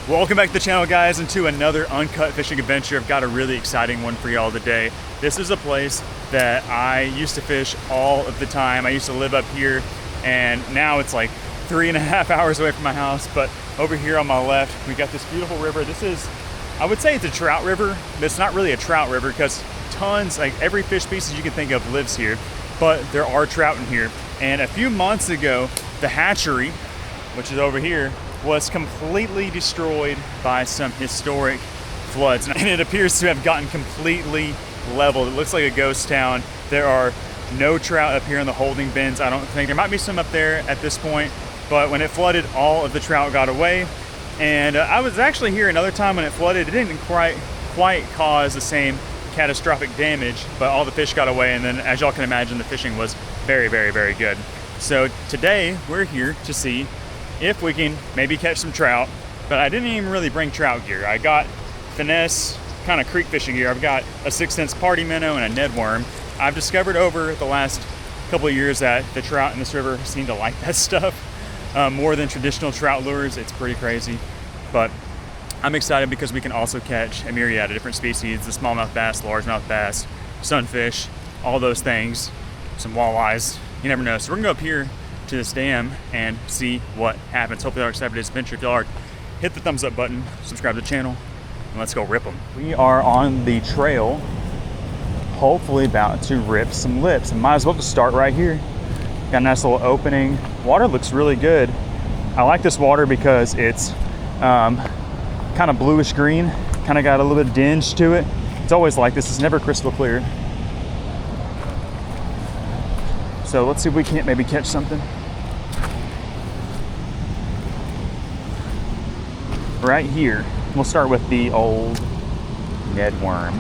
Welcome back to the channel, guys, and to another uncut fishing adventure. I've got a really exciting one for y'all today. This is a place that I used to fish all of the time. I used to live up here, and now it's like 3.5 hours away from my house. But over here on my left, we got this beautiful river. This is, I would say it's a trout river, but it's not really a trout river because tons, like every fish species you can think of lives here, but there are trout in here. And a few months ago, the hatchery, which is over here, was completely destroyed by some historic floods, and it appears to have gotten completely leveled. It looks like a ghost town. There are no trout up here in the holding bins. I don't think there might be some up there at this point, but when it flooded, all of the trout got away. And I was actually here another time when it flooded. It didn't quite cause the same catastrophic damage, but all the fish got away, and then as y'all can imagine, the fishing was very, very, very good. So today we're here to see if we can maybe catch some trout, but I didn't even really bring trout gear. I got finesse kind of creek fishing gear. I've got a 6-cents party minnow and a Ned worm. I've discovered over the last couple of years that the trout in this river seem to like that stuff more than traditional trout lures. It's pretty crazy, but I'm excited because we can also catch a myriad of different species: the smallmouth bass, largemouth bass, sunfish, all those things, some walleyes, you never know. So we're gonna go up here to this dam and see what happens. Hopefully y'all are excited for this adventure. If y'all are, hit the thumbs up button, subscribe to the channel, and let's go rip them. We are on the trail, hopefully about to rip some lips, and might as well just start right here. Got a nice little opening. Water looks really good. I like this water because it's kind of bluish green, kind of got a little bit of dinge to it. It's always like this. It's never crystal clear. So let's see if we can't maybe catch something. Right here, we'll start with the old Ned worm.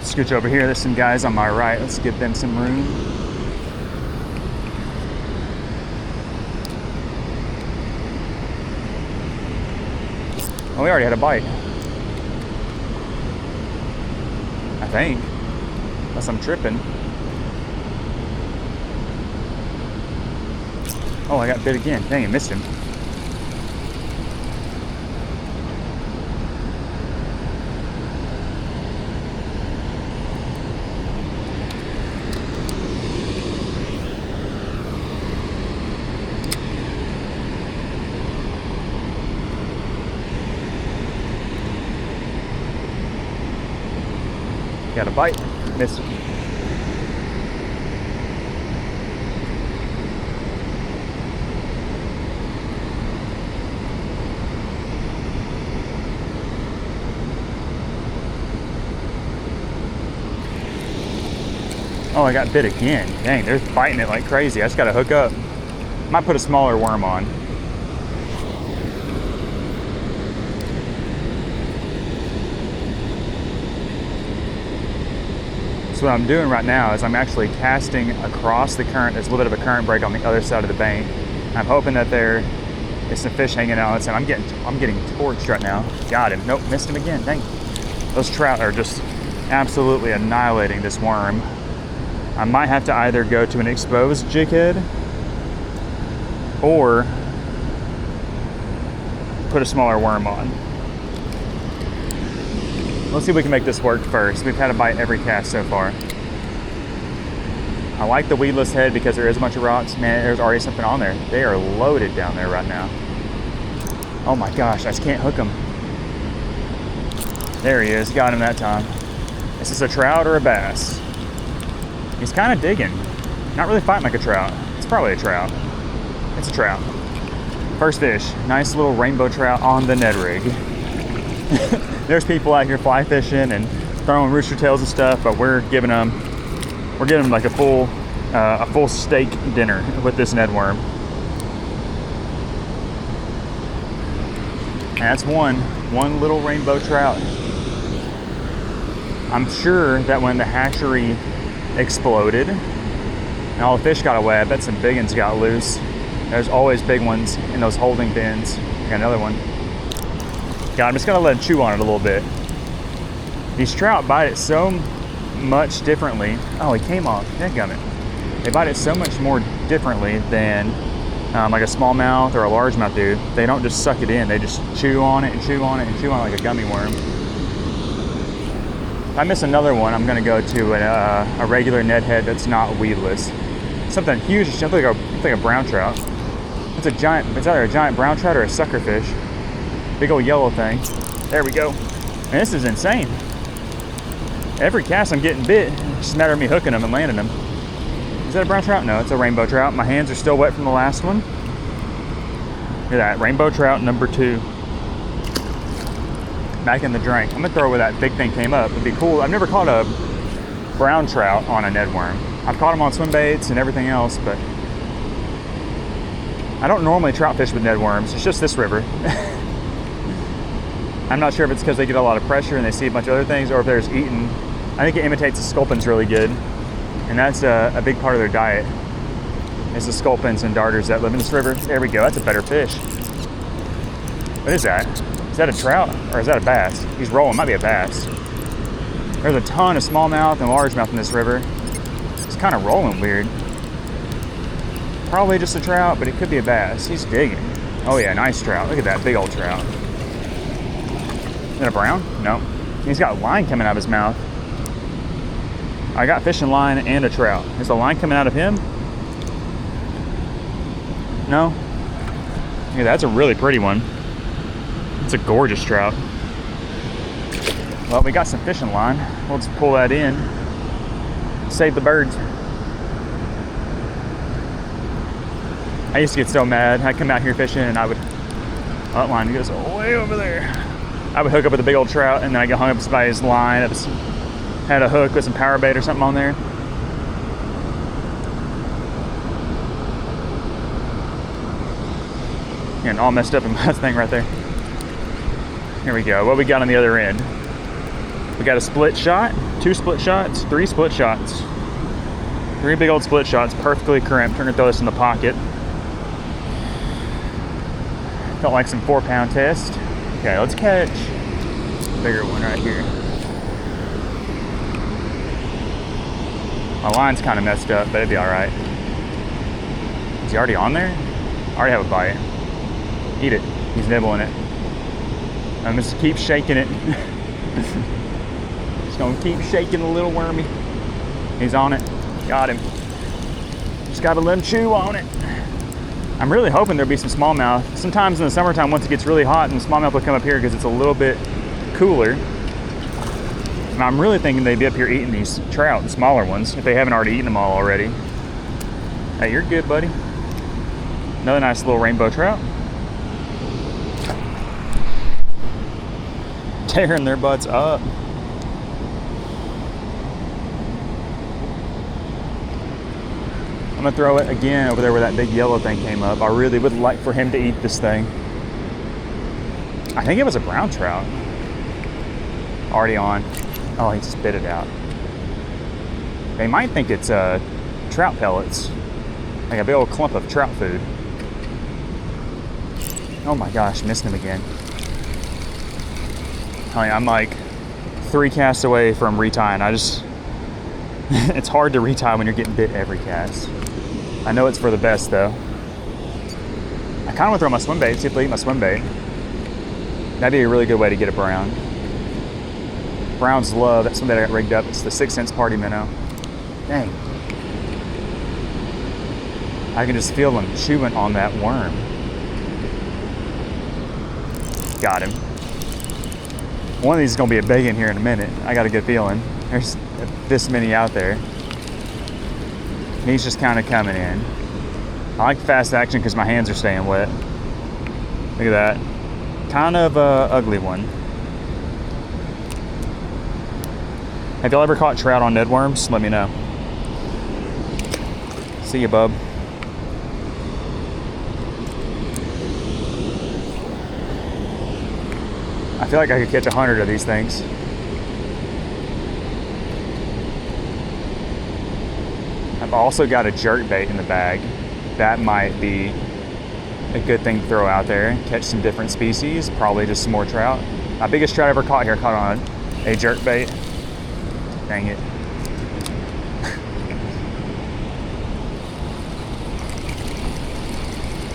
Scooch over here. There's some guys on my right. Let's give them some room. Oh, we already had a bite, I think, unless I'm tripping. Oh, I got bit again. Dang, I missed him. Got a bite, missed it. Oh, I got bit again. Dang, they're biting it like crazy. I just gotta hook up. Might put a smaller worm on. So what I'm doing right now is I'm actually casting across the current. There's a little bit of a current break on the other side of the bank. I'm hoping that there is some fish hanging out, and I'm getting torched right now. Got him. Nope, missed him again. Dang. Those trout are just absolutely annihilating this worm. I might have to either go to an exposed jig head or put a smaller worm on. Let's see if we can make this work first. We've had a bite every cast so far. I like the weedless head because there is a bunch of rocks. Man, there's already something on there. They are loaded down there right now. Oh my gosh, I just can't hook him. There he is, got him that time. Is this a trout or a bass? He's kind of digging. Not really fighting like a trout. It's probably a trout. It's a trout. First fish, nice little rainbow trout on the Ned rig. There's people out here fly fishing and throwing rooster tails and stuff, but we're giving them like a full steak dinner with this Ned worm. And that's one little rainbow trout. I'm sure that when the hatchery exploded and all the fish got away, I bet some big ones got loose. There's always big ones in those holding bins. Got another one. God, I'm just gonna let him chew on it a little bit. These trout bite it so much differently. Oh, he came off. Dadgummit. They bite it so much more differently than like a smallmouth or a largemouth do. They don't just suck it in. They just chew on it and chew on it and chew on it like a gummy worm. If I miss another one, I'm gonna go to a regular Ned head that's not weedless. Something huge, something like a brown trout. It's either a giant brown trout or a sucker fish. Big old yellow thing. There we go. And this is insane. Every cast I'm getting bit. It's just a matter of me hooking them and landing them. Is that a brown trout? No, it's a rainbow trout. My hands are still wet from the last one. Look at that, rainbow trout number 2. Back in the drink. I'm gonna throw where that big thing came up. It'd be cool. I've never caught a brown trout on a Ned worm. I've caught them on swim baits and everything else, but I don't normally trout fish with Ned worms. It's just this river. I'm not sure if it's because they get a lot of pressure and they see a bunch of other things, or if they're just eating. I think it imitates the sculpins really good, and that's a big part of their diet. Is the sculpins and darters that live in this river. There we go. That's a better fish. What is that? Is that a trout or is that a bass? He's rolling. Might be a bass. There's a ton of smallmouth and largemouth in this river. It's kind of rolling weird. Probably just a trout, but it could be a bass. He's digging. Oh yeah, nice trout. Look at that big old trout. Is that a brown? No. He's got line coming out of his mouth. I got fishing line and a trout. Is the line coming out of him? No. Yeah, that's a really pretty one. It's a gorgeous trout. Well, we got some fishing line. We'll just pull that in. Save the birds. I used to get so mad. I'd come out here fishing and I would, that line goes way over there. I would hook up with a big old trout and then I get hung up by his line. It had a hook with some power bait or something on there. And all messed up in my thing right there. Here we go. What we got on the other end? We got a split shot, 2 split shots, 3 split shots. 3 big old split shots, perfectly crimped. We're gonna throw this in the pocket. Felt like some 4-pound test. Okay, let's catch a bigger one right here. My line's kind of messed up, but it'd be all right. Is he already on there? I already have a bite. Eat it. He's nibbling it. I'm just keep shaking it. Just gonna keep shaking the little wormy. He's on it. Got him. Just gotta let him chew on it. I'm really hoping there'll be some smallmouth. Sometimes in the summertime, once it gets really hot, and the smallmouth will come up here because it's a little bit cooler. And I'm really thinking they'd be up here eating these trout, the smaller ones, if they haven't already eaten them all already. Hey, you're good, buddy. Another nice little rainbow trout. Tearing their butts up. I'm gonna throw it again over there where that big yellow thing came up. I really would like for him to eat this thing. I think it was a brown trout. Already on. Oh, he just spit it out. They might think it's trout pellets. Like a big old clump of trout food. Oh my gosh, missed him again. I'm like 3 casts away from retying. It's hard to retie when you're getting bit every cast. I know it's for the best though. I kind of want to throw my swim bait, see if they eat my swim bait. That'd be a really good way to get a brown. Browns love, that's something that I got rigged up. It's the 6 cents party minnow. Dang. I can just feel them chewing on that worm. Got him. One of these is gonna be a big in here in a minute. I got a good feeling. There's this many out there. He's just kind of coming in. I like fast action because my hands are staying wet. Look at that. Kind of a ugly one. Have y'all ever caught trout on Ned worms? Let me know. See you, bub. I feel like I could catch 100 of these things. I've also got a jerk bait in the bag. That might be a good thing to throw out there. Catch some different species, probably just some more trout. My biggest trout I ever caught here, caught on a jerk bait. Dang it.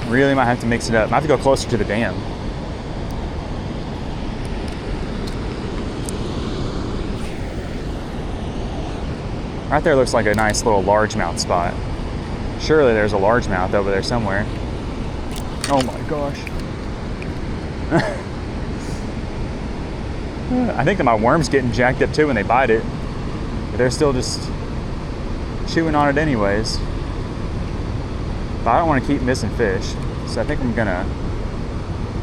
Really might have to mix it up. Might have to go closer to the dam. Right there looks like a nice little largemouth spot. Surely there's a largemouth over there somewhere. Oh my gosh. I think that my worm's getting jacked up too when they bite it. But they're still just chewing on it anyways. But I don't want to keep missing fish. So I think I'm gonna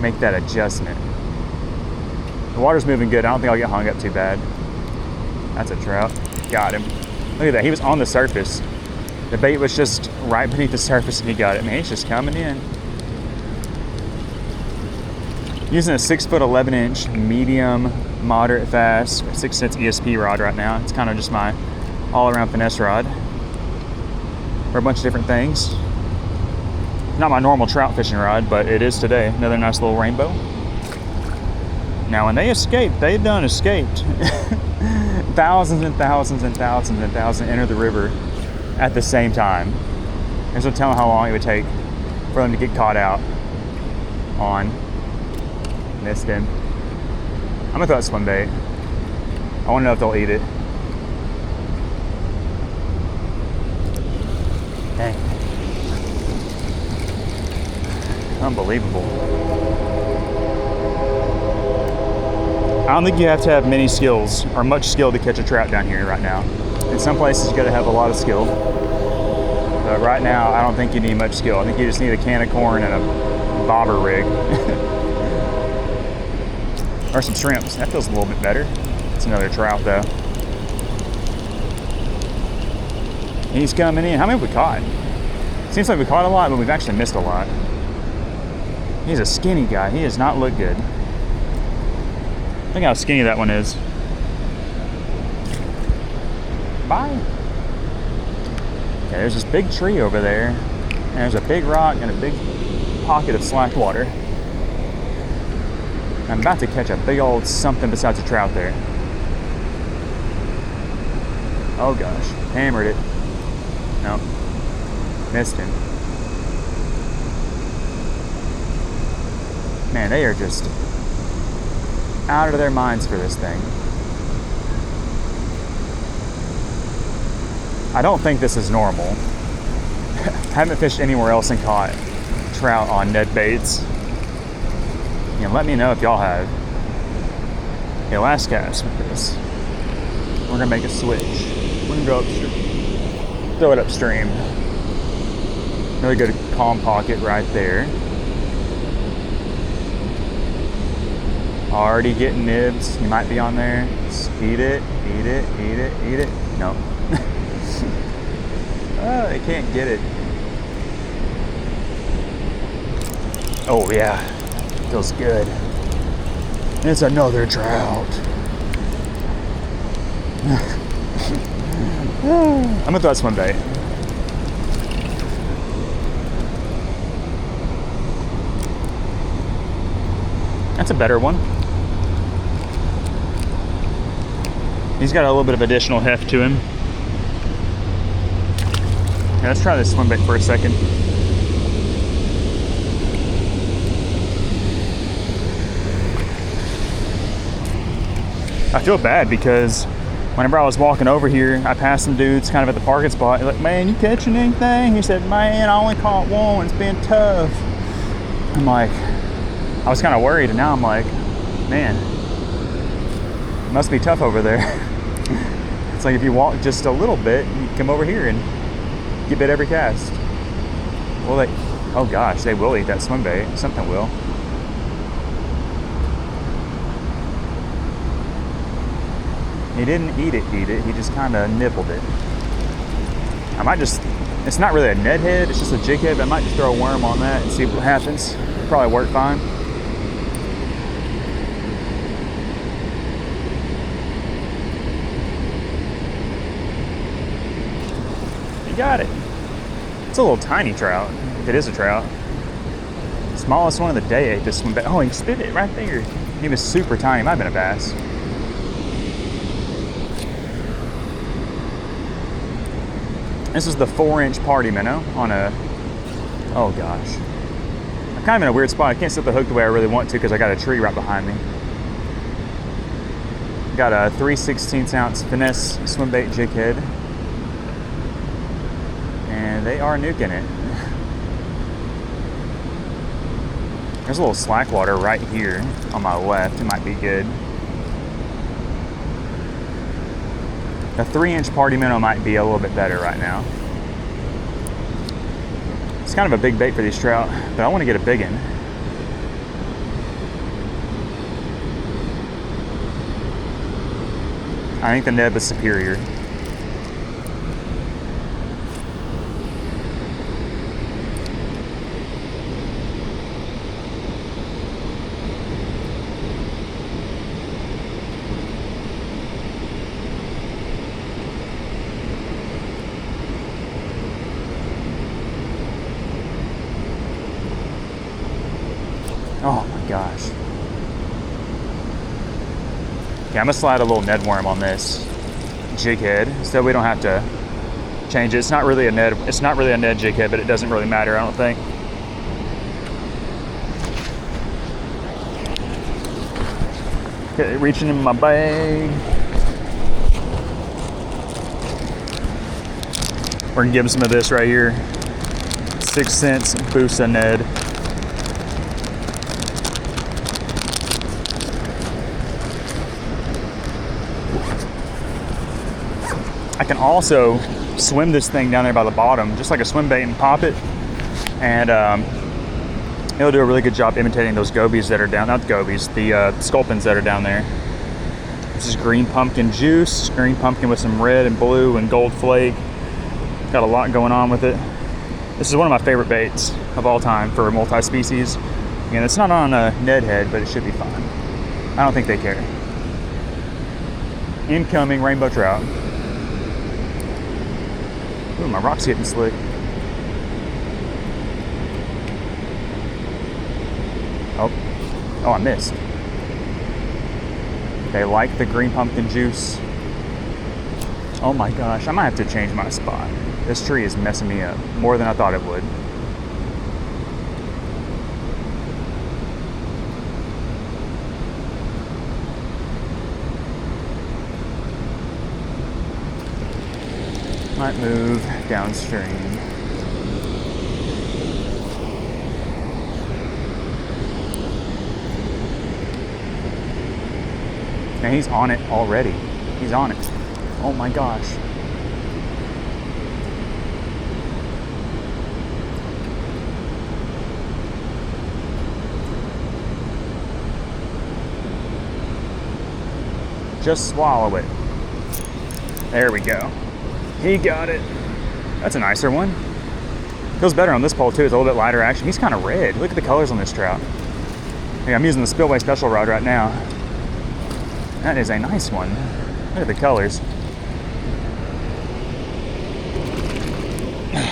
make that adjustment. The water's moving good. I don't think I'll get hung up too bad. That's a trout. Got him. Look at that, he was on the surface. The bait was just right beneath the surface and he got it. Man, he's just coming in. Using a 6'11" medium, moderate fast, 6-cents ESP rod right now. It's kind of just my all-around finesse rod for a bunch of different things. Not my normal trout fishing rod, but it is today. Another nice little rainbow. Now when they escaped, they done escaped. Thousands and thousands and thousands and thousands enter the river at the same time. There's no telling how long it would take for them to get caught out on. Missed him. I'm gonna throw that swim bait. I wanna know if they'll eat it. Dang. Unbelievable. I don't think you have to have many skills or much skill to catch a trout down here right now. In some places you gotta have a lot of skill. But right now, I don't think you need much skill. I think you just need a can of corn and a bobber rig. Or some shrimps. That feels a little bit better. It's another trout though. He's coming in. How many have we caught? Seems like we caught a lot, but we've actually missed a lot. He's a skinny guy. He does not look good. Look how skinny that one is. Bye. Okay, there's this big tree over there. And there's a big rock and a big pocket of slack water. I'm about to catch a big old something besides a trout there. Oh gosh, hammered it. No, missed him. Man, they are just out of their minds for this thing. I don't think this is normal. Haven't fished anywhere else and caught trout on Ned baits. You know, let me know if y'all have. Okay, last cast with this. We're gonna make a switch. We're gonna go upstream. Throw it upstream. Really good calm pocket right there. Already getting nibs. You might be on there. Just eat it, eat it, eat it, eat it. No. Oh, they can't get it. Oh yeah, feels good. It's another trout. I'm gonna throw that swim bait. That's a better one. He's got a little bit of additional heft to him. Yeah, let's try this swim bait for a second. I feel bad because whenever I was walking over here, I passed some dudes kind of at the parking spot. They're like, man, you catching anything? He said, man, I only caught one. It's been tough. I'm like, I was kind of worried, and now I'm like, man, it must be tough over there. It's like if you walk just a little bit, you come over here and you bit every cast. Well, they, oh gosh, they will eat that swim bait. Something will. He didn't eat it, he just kind of nibbled it. I might just, it's not really a Ned head, it's just a jig head, but I might just throw a worm on that and see what happens. It'll probably work fine. You got it. It's a little tiny trout, if it is a trout. Smallest one of the day ate this swim bait. Oh, he spit it right there. He was super tiny. Might have been a bass. This is the 4-inch party minnow on a, oh gosh. I'm kind of in a weird spot. I can't set the hook the way I really want to because I got a tree right behind me. Got a 3/16 ounce finesse swim bait jig head. And they are nuking it. There's a little slack water right here on my left. It might be good. A 3-inch party minnow might be a little bit better right now. It's kind of a big bait for these trout, but I want to get a big one. I think the Neb is superior. Oh my gosh. Okay, I'm gonna slide a little Ned worm on this jig head so we don't have to change it. It's not really a Ned jig head, but it doesn't really matter, I don't think. Okay, reaching in my bag. We're gonna give him some of this right here. 6 cents Boosa Ned. I can also swim this thing down there by the bottom, just like a swim bait, and pop it. And it'll do a really good job imitating those gobies that are down, not gobies, the sculpins that are down there. This is green pumpkin juice, green pumpkin with some red and blue and gold flake. Got a lot going on with it. This is one of my favorite baits of all time for multi-species. Again, it's not on a Ned head, but it should be fine. I don't think they care. Incoming rainbow trout. Ooh, my rock's getting slick. Oh, I missed. They like the green pumpkin juice. Oh my gosh, I might have to change my spot. This tree is messing me up more than I thought it would. Might move downstream. And he's on it already. He's on it. Oh my gosh. Just swallow it. There we go. He got it. That's a nicer one. Feels better on this pole too. It's a little bit lighter action. He's kind of red. Look at the colors on this trout. Hey, I'm using the Spillway Special rod right now. That is a nice one. Look at the colors.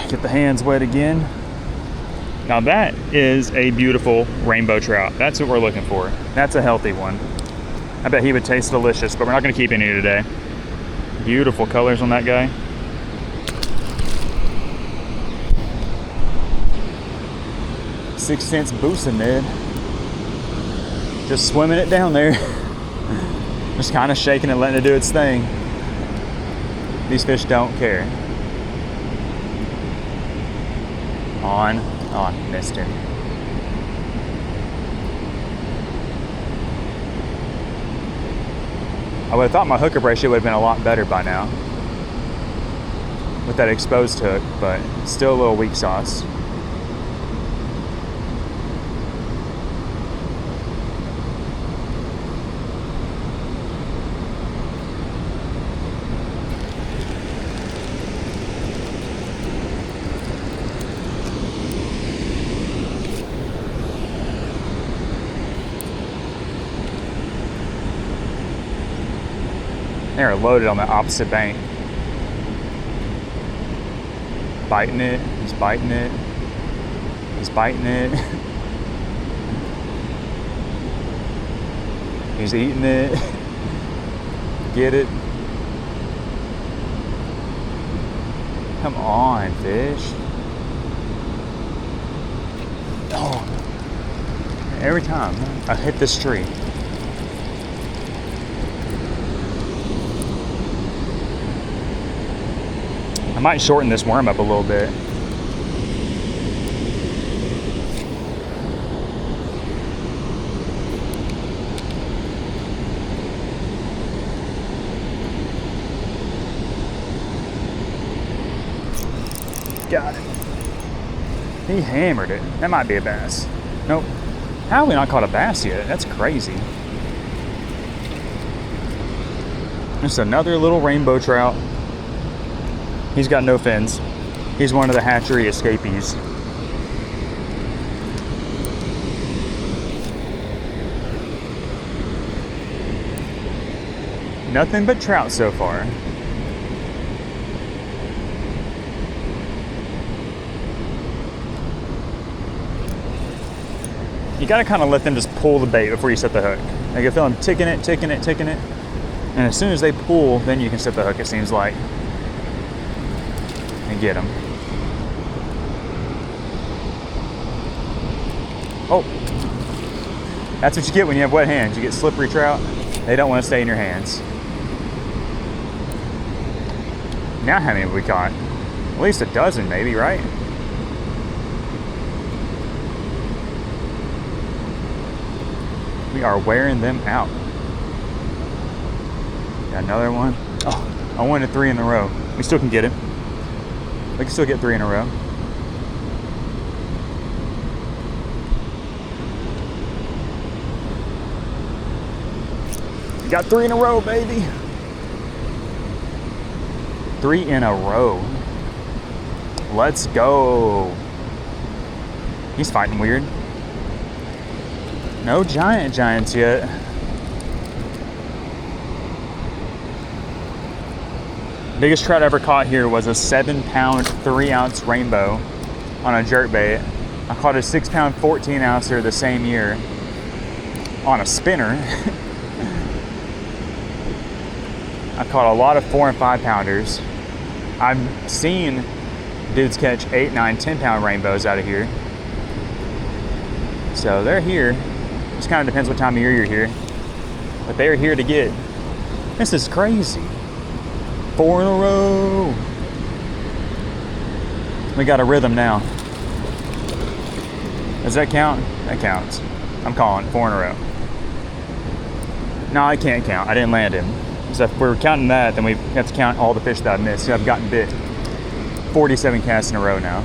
Get the hands wet again. Now that is a beautiful rainbow trout. That's what we're looking for. That's a healthy one. I bet he would taste delicious, but we're not going to keep any today. Beautiful colors on that guy. $0.06 Boosa Ned. Just swimming it down there. Just kind of shaking it, letting it do its thing. These fish don't care. On, missed him. I would have thought my hookup ratio would have been a lot better by now with that exposed hook, but still a little weak sauce. They're loaded on the opposite bank. Biting it, he's biting it, he's biting it. He's eating it. Get it? Come on, fish. Oh. Every time I hit this tree. I might shorten this worm up a little bit. Got it. He hammered it. That might be a bass. Nope. How have we not caught a bass yet? That's crazy. Just another little rainbow trout. He's got no fins. He's one of the hatchery escapees. Nothing but trout so far. You gotta kind of let them just pull the bait before you set the hook. Like you feel them ticking it. And as soon as they pull, then you can set the hook, it seems like. And get them. Oh. That's what you get when you have wet hands. You get slippery trout. They don't want to stay in your hands. Now how many have we caught? At least a dozen maybe, right? We are wearing them out. Got another one. Oh, I wanted 3 in a row. We still can get it. We can still get 3 in a row. We got 3 in a row, baby. 3 in a row. Let's go. He's fighting weird. No giants yet. Biggest trout I ever caught here was a 7-pound, 3-ounce rainbow on a jerkbait. I caught a 6-pound, 14-ouncer the same year on a spinner. I caught a lot of 4 and 5 pounders. I've seen dudes catch 8, 9, 10-pound rainbows out of here. So they're here. Just kind of depends what time of year you're here. But they're here to get. This is crazy. 4 in a row. We got a rhythm now. Does that count? That counts. I'm calling 4 in a row. No, I can't count. I didn't land him. So if we're counting that, then we have to count all the fish that I've missed. So I've gotten bit 47 casts in a row now.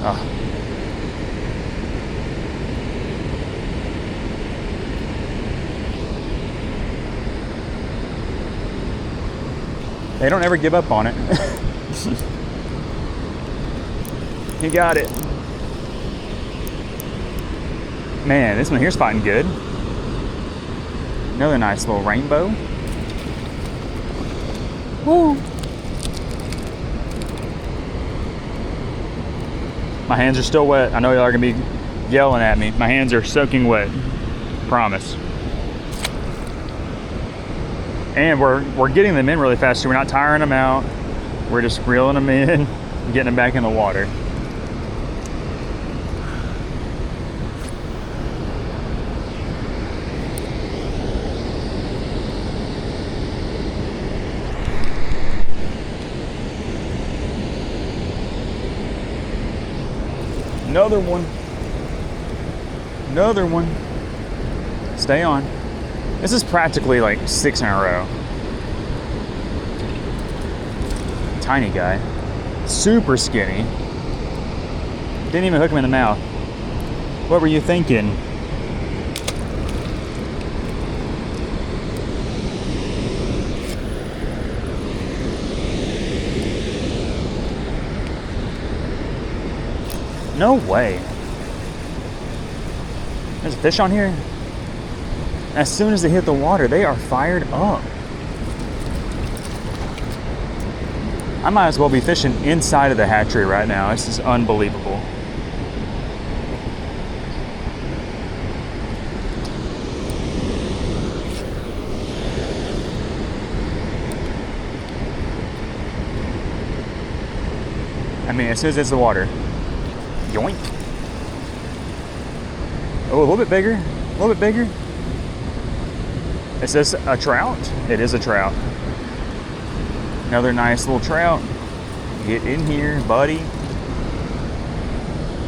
Oh. They don't ever give up on it. He got it. Man, this one here's fighting good. Another nice little rainbow. Woo! My hands are still wet. I know y'all are gonna be yelling at me. My hands are soaking wet. Promise. And we're getting them in really fast, so we're not tiring them out. We're just reeling them in and getting them back in the water. Another one. Another one. Stay on. This is practically like 6 in a row. Tiny guy. Super skinny. Didn't even hook him in the mouth. What were you thinking? No way. There's a fish on here. As soon as they hit the water, they are fired up. I might as well be fishing inside of the hatchery right now. This is unbelievable. I mean, as soon as it's the water, yoink. Oh, a little bit bigger, a little bit bigger. Is this a trout? It is a trout. Another nice little trout. Get in here, buddy.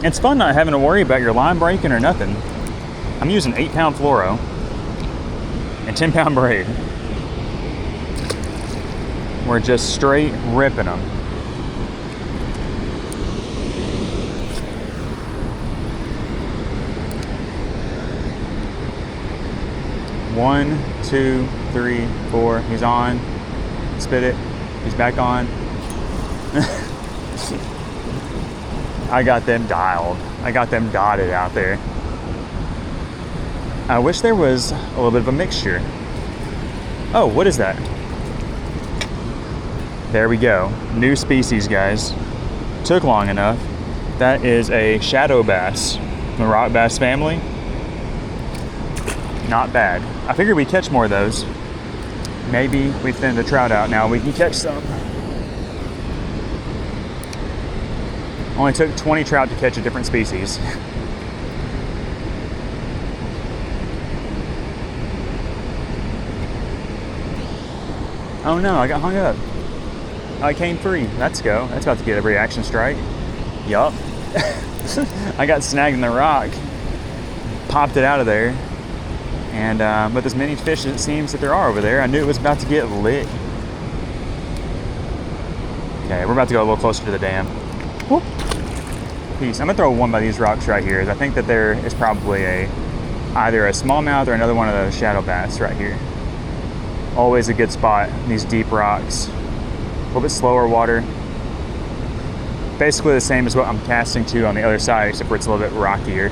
It's fun not having to worry about your line breaking or nothing. I'm using 8-pound fluoro and 10-pound braid. We're just straight ripping them. One, two, three, four. He's on. Spit it. He's back on. I got them dialed. I got them dotted out there. I wish there was a little bit of a mixture. Oh, what is that? There we go. New species, guys. Took long enough. That is a shadow bass, the rock bass family. Not bad. I figured we'd catch more of those. Maybe we thin the trout out now. We can catch some. Only took 20 trout to catch a different species. Oh no, I got hung up. I came free. Let's go. That's about to get a reaction strike. Yup. I got snagged in the rock. Popped it out of there. And with as many fish as it seems that there are over there, I knew it was about to get lit. Okay, we're about to go a little closer to the dam. Whoop. Peace. I'm gonna throw one by these rocks right here. I think that there is probably either a smallmouth or another one of those shadow bass right here. Always a good spot, these deep rocks. A little bit slower water. Basically the same as what I'm casting to on the other side, except for it's a little bit rockier.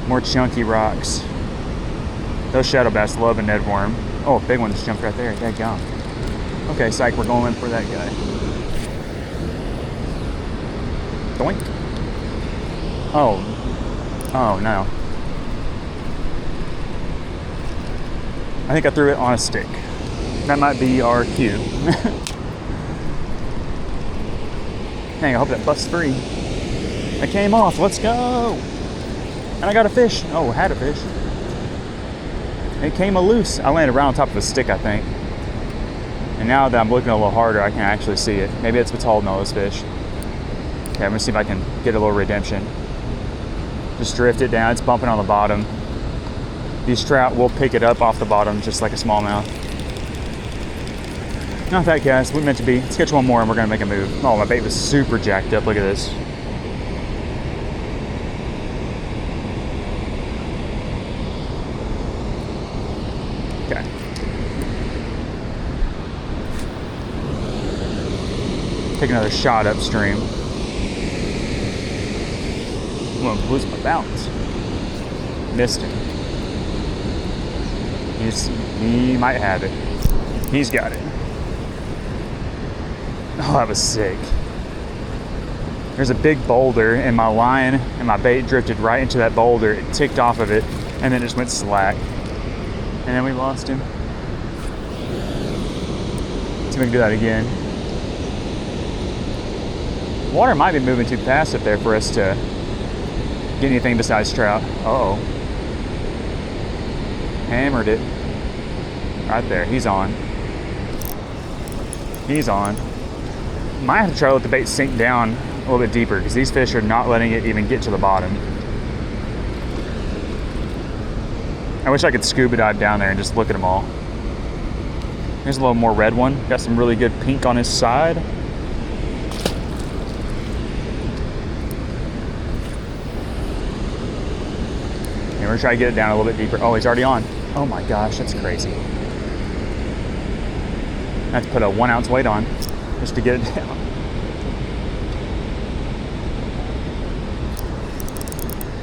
More chunky rocks. Those shadow bass love a Ned worm. Oh, a big one just jumped right there. Dadgum. Okay, psych, we're going in for that guy. Doink. Oh no. I think I threw it on a stick. That might be our cue. Dang, I hope that busts free. It came off, let's go. And I got a fish. Oh, had a fish. It came loose. I landed right on top of a stick, I think. And now that I'm looking a little harder, I can actually see it. Maybe it's what's holding all those fish. Okay, I'm gonna see if I can get a little redemption. Just drift it down, it's bumping on the bottom. These trout will pick it up off the bottom just like a smallmouth. Not that, guys, we meant to be. Let's catch one more and we're gonna make a move. Oh, my bait was super jacked up, look at this. Okay. Take another shot upstream. I'm gonna lose my balance. Missed him. He might have it. He's got it. Oh, that was sick. There's a big boulder and my line and my bait drifted right into that boulder. It ticked off of it and then just went slack. And then we lost him. Let's see if we can do that again. Water might be moving too fast up there for us to get anything besides trout. Uh-oh. Hammered it. Right there. He's on. He's on. Might have to try to let the bait sink down a little bit deeper because these fish are not letting it even get to the bottom. I wish I could scuba dive down there and just look at them all. Here's a little more red one. Got some really good pink on his side. And we're gonna try to get it down a little bit deeper. Oh, he's already on. Oh my gosh, that's crazy. I have to put a 1 ounce weight on just to get it down.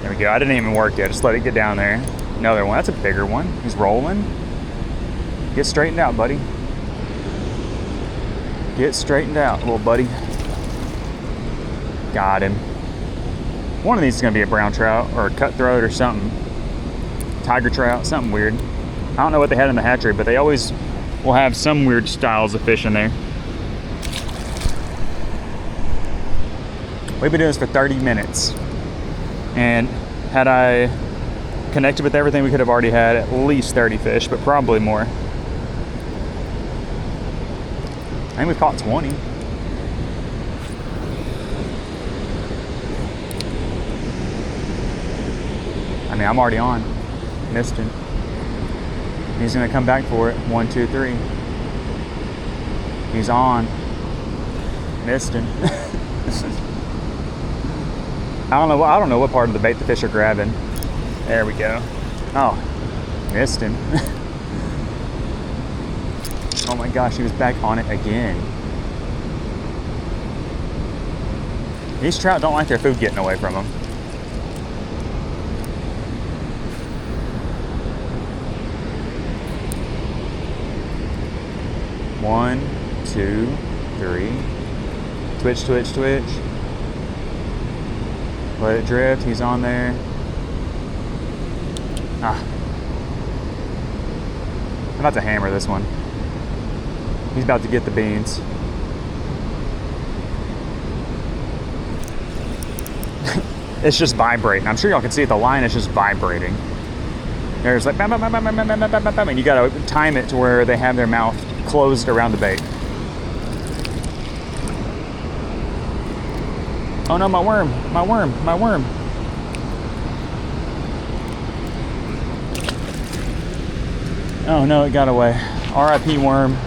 There we go. I didn't even work yet. Just let it get down there. Another one. That's a bigger one. He's rolling. Get straightened out, buddy. Get straightened out, little buddy. Got him. One of these is gonna be a brown trout or a cutthroat or something. Tiger trout, something weird. I don't know what they had in the hatchery, but they always will have some weird styles of fish in there. We've been doing this for 30 minutes. And had I connected with everything, we could have already had at least 30 fish, but probably more. I think we've caught 20. I mean, I'm already on. Missed him. He's gonna come back for it. 1, 2, 3. He's on. Missed him. I don't know what part of the bait the fish are grabbing. There we go. Oh, missed him. Oh my gosh, he was back on it again. These trout don't like their food getting away from them. One, 2, 3. Twitch, twitch, twitch. Let it drift, he's on there. Ah. I'm about to hammer this one. He's about to get the beans. It's just vibrating. I'm sure y'all can see it, the line is just vibrating. There's like bam, bam, bam, bam, bam, bam, bam, bam, bam, and you gotta time it to where they have their mouth closed around the bait. Oh no, my worm, my worm, my worm. Oh no, it got away. RIP worm.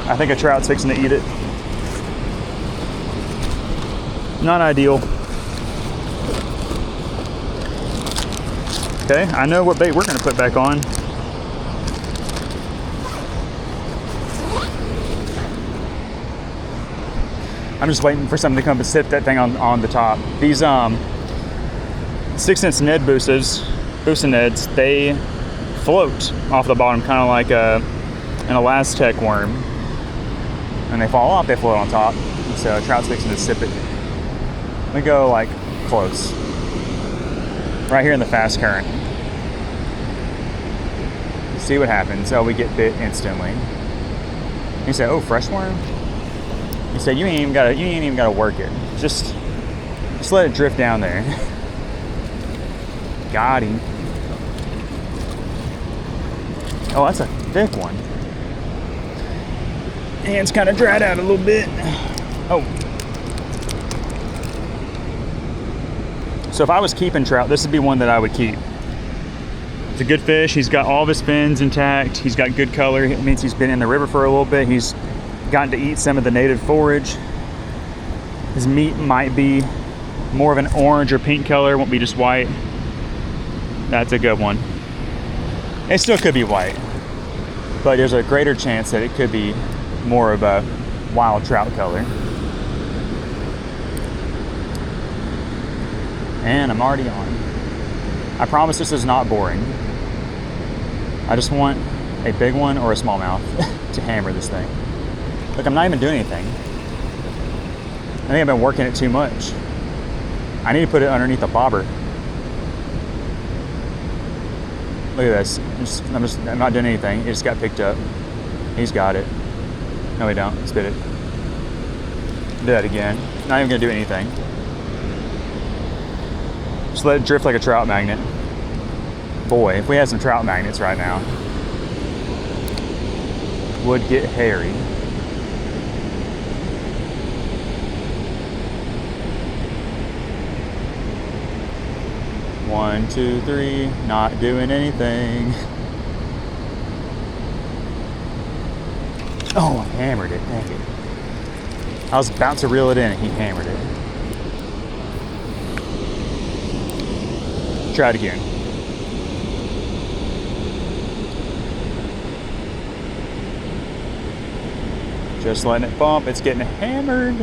I think a trout's fixing to eat it. Not ideal. Okay, I know what bait we're gonna put back on. I'm just waiting for something to come and sit that thing on the top. These 6-inch Ned Boosa Neds, they float off the bottom, kind of like an Elastec worm. And they fall off, they float on top. So trout's fixing to sip it. Let me go like close. Right here in the fast current. See what happens. Oh, we get bit instantly. You say, oh, fresh worm? You say you ain't even gotta work it. Just let it drift down there. Got him. Oh, that's a thick one. Hand's kind of dried out a little bit. Oh. So if I was keeping trout, this would be one that I would keep. It's a good fish. He's got all of his fins intact. He's got good color. It means he's been in the river for a little bit. He's gotten to eat some of the native forage. His meat might be more of an orange or pink color, won't be just white. That's a good one. It still could be white, but there's a greater chance that it could be more of a wild trout color. And I'm already on. I promise this is not boring. I just want a big one or a smallmouth to hammer this thing. Look, I'm not even doing anything. I think I've been working it too much. I need to put it underneath the bobber. Look at this. I'm not doing anything. It just got picked up. He's got it. No, we don't. Spit it. Do that again. Not even gonna do anything. Just let it drift like a trout magnet. Boy, if we had some trout magnets right now, would get hairy. One, 2, 3, not doing anything. Oh, I hammered it, dang it. I was about to reel it in and he hammered it. Try it again. Just letting it bump, it's getting hammered.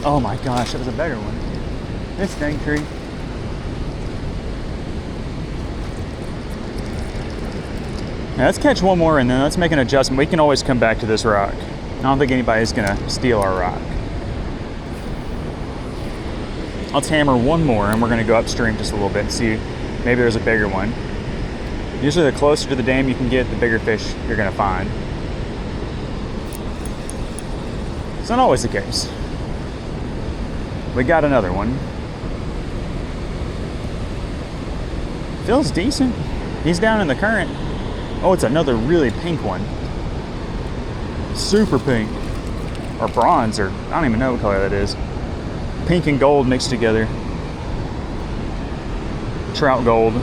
Oh my gosh, that was a better one. This dang tree. Now let's catch one more and then let's make an adjustment. We can always come back to this rock. I don't think anybody's gonna steal our rock. Let's hammer one more and we're gonna go upstream just a little bit and see maybe there's a bigger one. Usually the closer to the dam you can get, the bigger fish you're gonna find. It's not always the case. We got another one. Feels decent. He's down in the current. Oh, it's another really pink one. Super pink. Or bronze, or I don't even know what color that is. Pink and gold mixed together. Trout gold.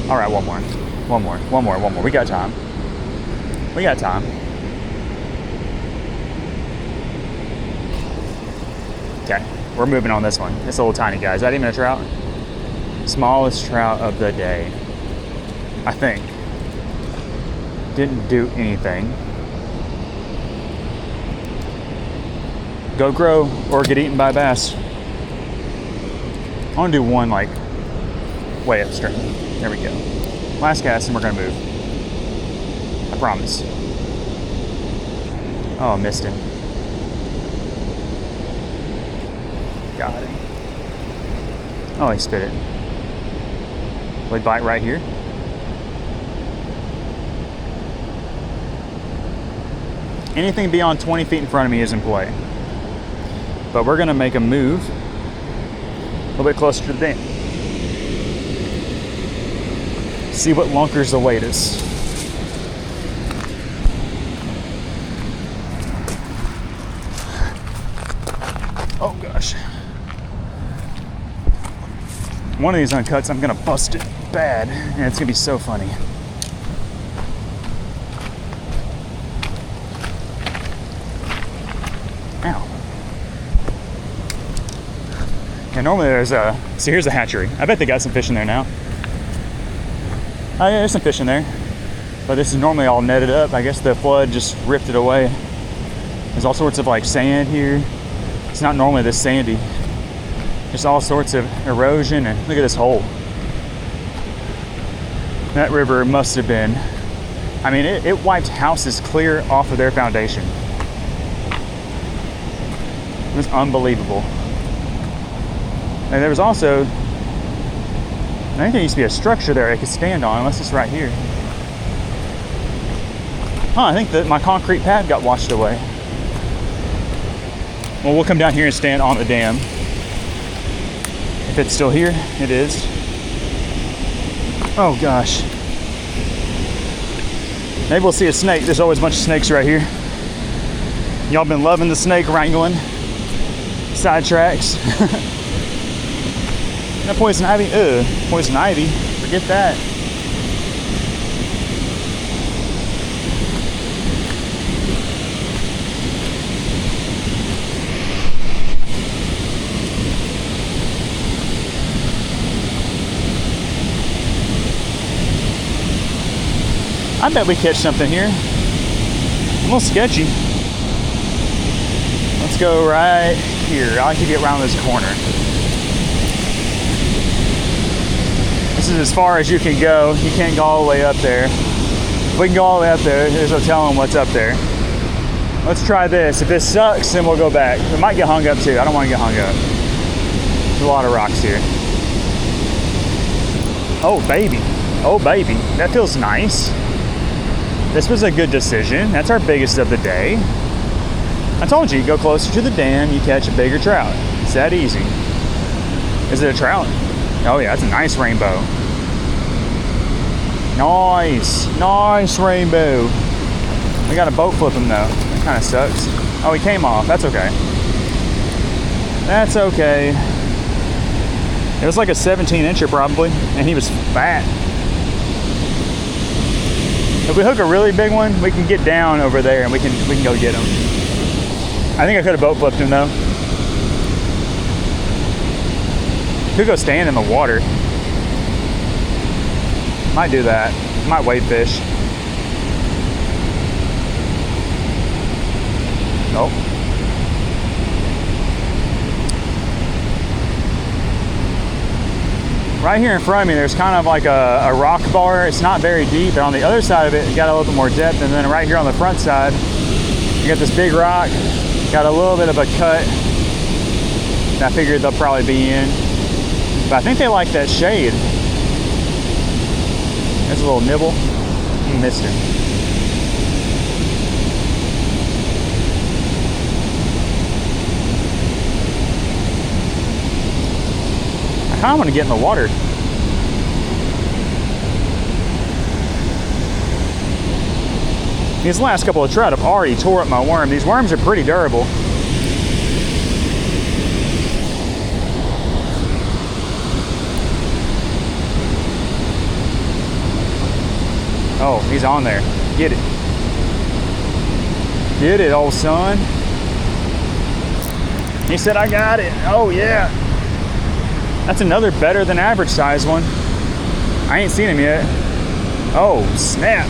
All right, one more. We got time. We got time. Okay, we're moving on this one. It's a little tiny guy. Is that even a trout? Smallest trout of the day, I think. Didn't do anything. Go grow or get eaten by a bass. I want to do one like way upstream. There we go. Last cast and we're gonna move. I promise. Oh, I missed him. Got him. Oh, he spit it. Will he bite right here? Anything beyond 20 feet in front of me is in play. But we're gonna make a move a little bit closer to the dam. See what lunkers await us. Oh gosh. One of these uncuts, I'm gonna bust it bad, and it's gonna be so funny. Ow. Yeah, normally there's a, so here's the hatchery. I bet they got some fish in there now. Oh yeah, there's some fish in there. But this is normally all netted up. I guess the flood just ripped it away. There's all sorts of like sand here. It's not normally this sandy. Just all sorts of erosion, and look at this hole. That river must have been, I mean, it wiped houses clear off of their foundation. It was unbelievable. And there was also, I think there used to be a structure there I could stand on, unless it's right here. I think that my concrete pad got washed away. Well, we'll come down here and stand on the dam. If it's still here, it is. Oh gosh. Maybe we'll see a snake. There's always a bunch of snakes right here. Y'all been loving the snake wrangling. Sidetracks. That poison ivy? Ugh, poison ivy. Forget that. I bet we catch something here. A little sketchy. Let's go right here. I like to get around this corner. This is as far as you can go. You can't go all the way up there. If we can go all the way up there, there's no telling what's up there. Let's try this. If this sucks, then we'll go back. We might get hung up too. I don't want to get hung up. There's a lot of rocks here. Oh baby. Oh baby. That feels nice. This was a good decision. That's our biggest of the day. I told you, go closer to the dam, you catch a bigger trout. It's that easy. Is it a trout? Oh yeah, that's a nice rainbow. Nice, nice rainbow. We got to boat flip him though. That kind of sucks. Oh, he came off. That's okay. That's okay. It was like a 17-incher probably, and he was fat. If we hook a really big one, we can get down over there and we can go get him. I think I could have boat flipped him though. Could go stand in the water. Might do that. Might wade fish. Nope. right here in front of me, there's kind of like a rock bar. It's not very deep, but on the other side of it, you got a little bit more depth. And then right here on the front side, you got this big rock, got a little bit of a cut. I figured they'll probably be in, but I think they like that shade. There's a little nibble. You missed him. I kind of want to get in the water. These last couple of trout have already tore up my worm. These worms are pretty durable. Oh, he's on there. Get it. Get it, old son. He said, I got it. Oh, yeah. That's another better than average size one. I ain't seen him yet. Oh, snap.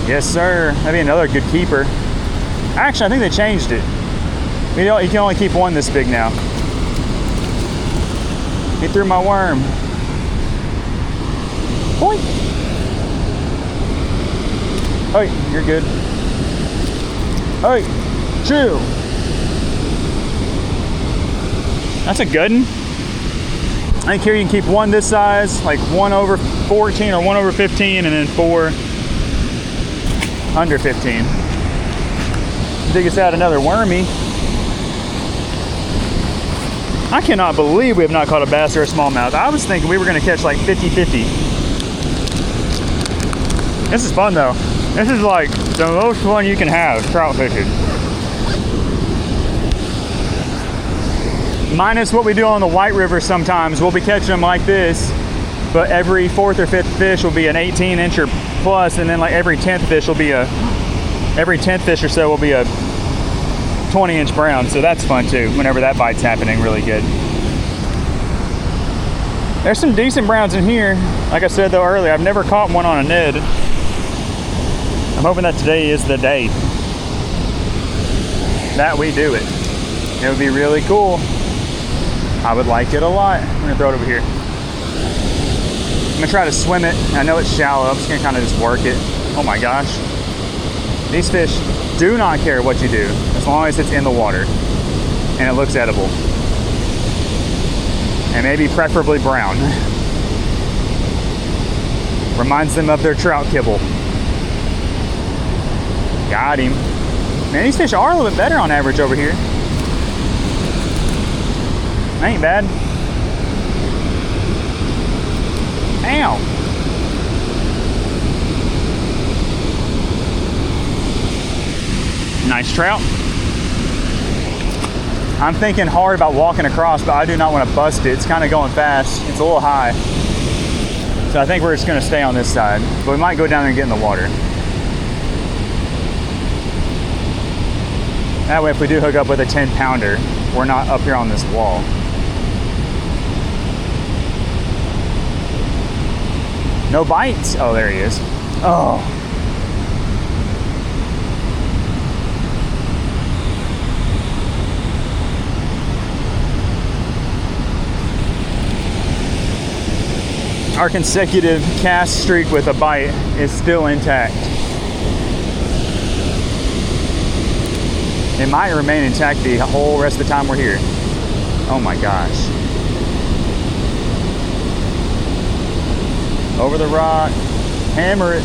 Yes, sir. That'd be another good keeper. Actually, I think they changed it. You can only keep one this big now. He threw my worm. Boink. Hey, you're good. Hey, chill. That's a good one. I think here you can keep one this size, like 1 over 14 or 1 over 15, and then 4 under 15. Dig us out another wormy. I cannot believe we have not caught a bass or a smallmouth. I was thinking we were gonna catch like 50-50. This is fun though. This is like the most fun you can have trout fishing. Minus what we do on the White River sometimes. We'll be catching them like this, but every 4th or 5th fish will be an 18-inch or plus, and then like every 10th fish will be every 10th fish or so will be a 20-inch brown. So that's fun too, whenever that bite's happening really good. There's some decent browns in here. Like I said though earlier, I've never caught one on a Ned. I'm hoping that today is the day that we do it. It would be really cool. I would like it a lot. I'm gonna throw it over here. I'm gonna try to swim it. I know it's shallow. I'm just gonna kind of just work it. Oh my gosh. These fish do not care what you do as long as it's in the water and it looks edible. And maybe preferably brown. Reminds them of their trout kibble. Got him. Man, these fish are a little bit better on average over here. Ain't bad. Ow. Nice trout. I'm thinking hard about walking across, but I do not want to bust it. It's kind of going fast. It's a little high. So I think we're just going to stay on this side. But we might go down there and get in the water. That way, if we do hook up with a 10-pounder, we're not up here on this wall. No bites. Oh, there he is. Oh. Our consecutive cast streak with a bite is still intact. It might remain intact the whole rest of the time we're here. Oh my gosh. Over the rock. Hammer it.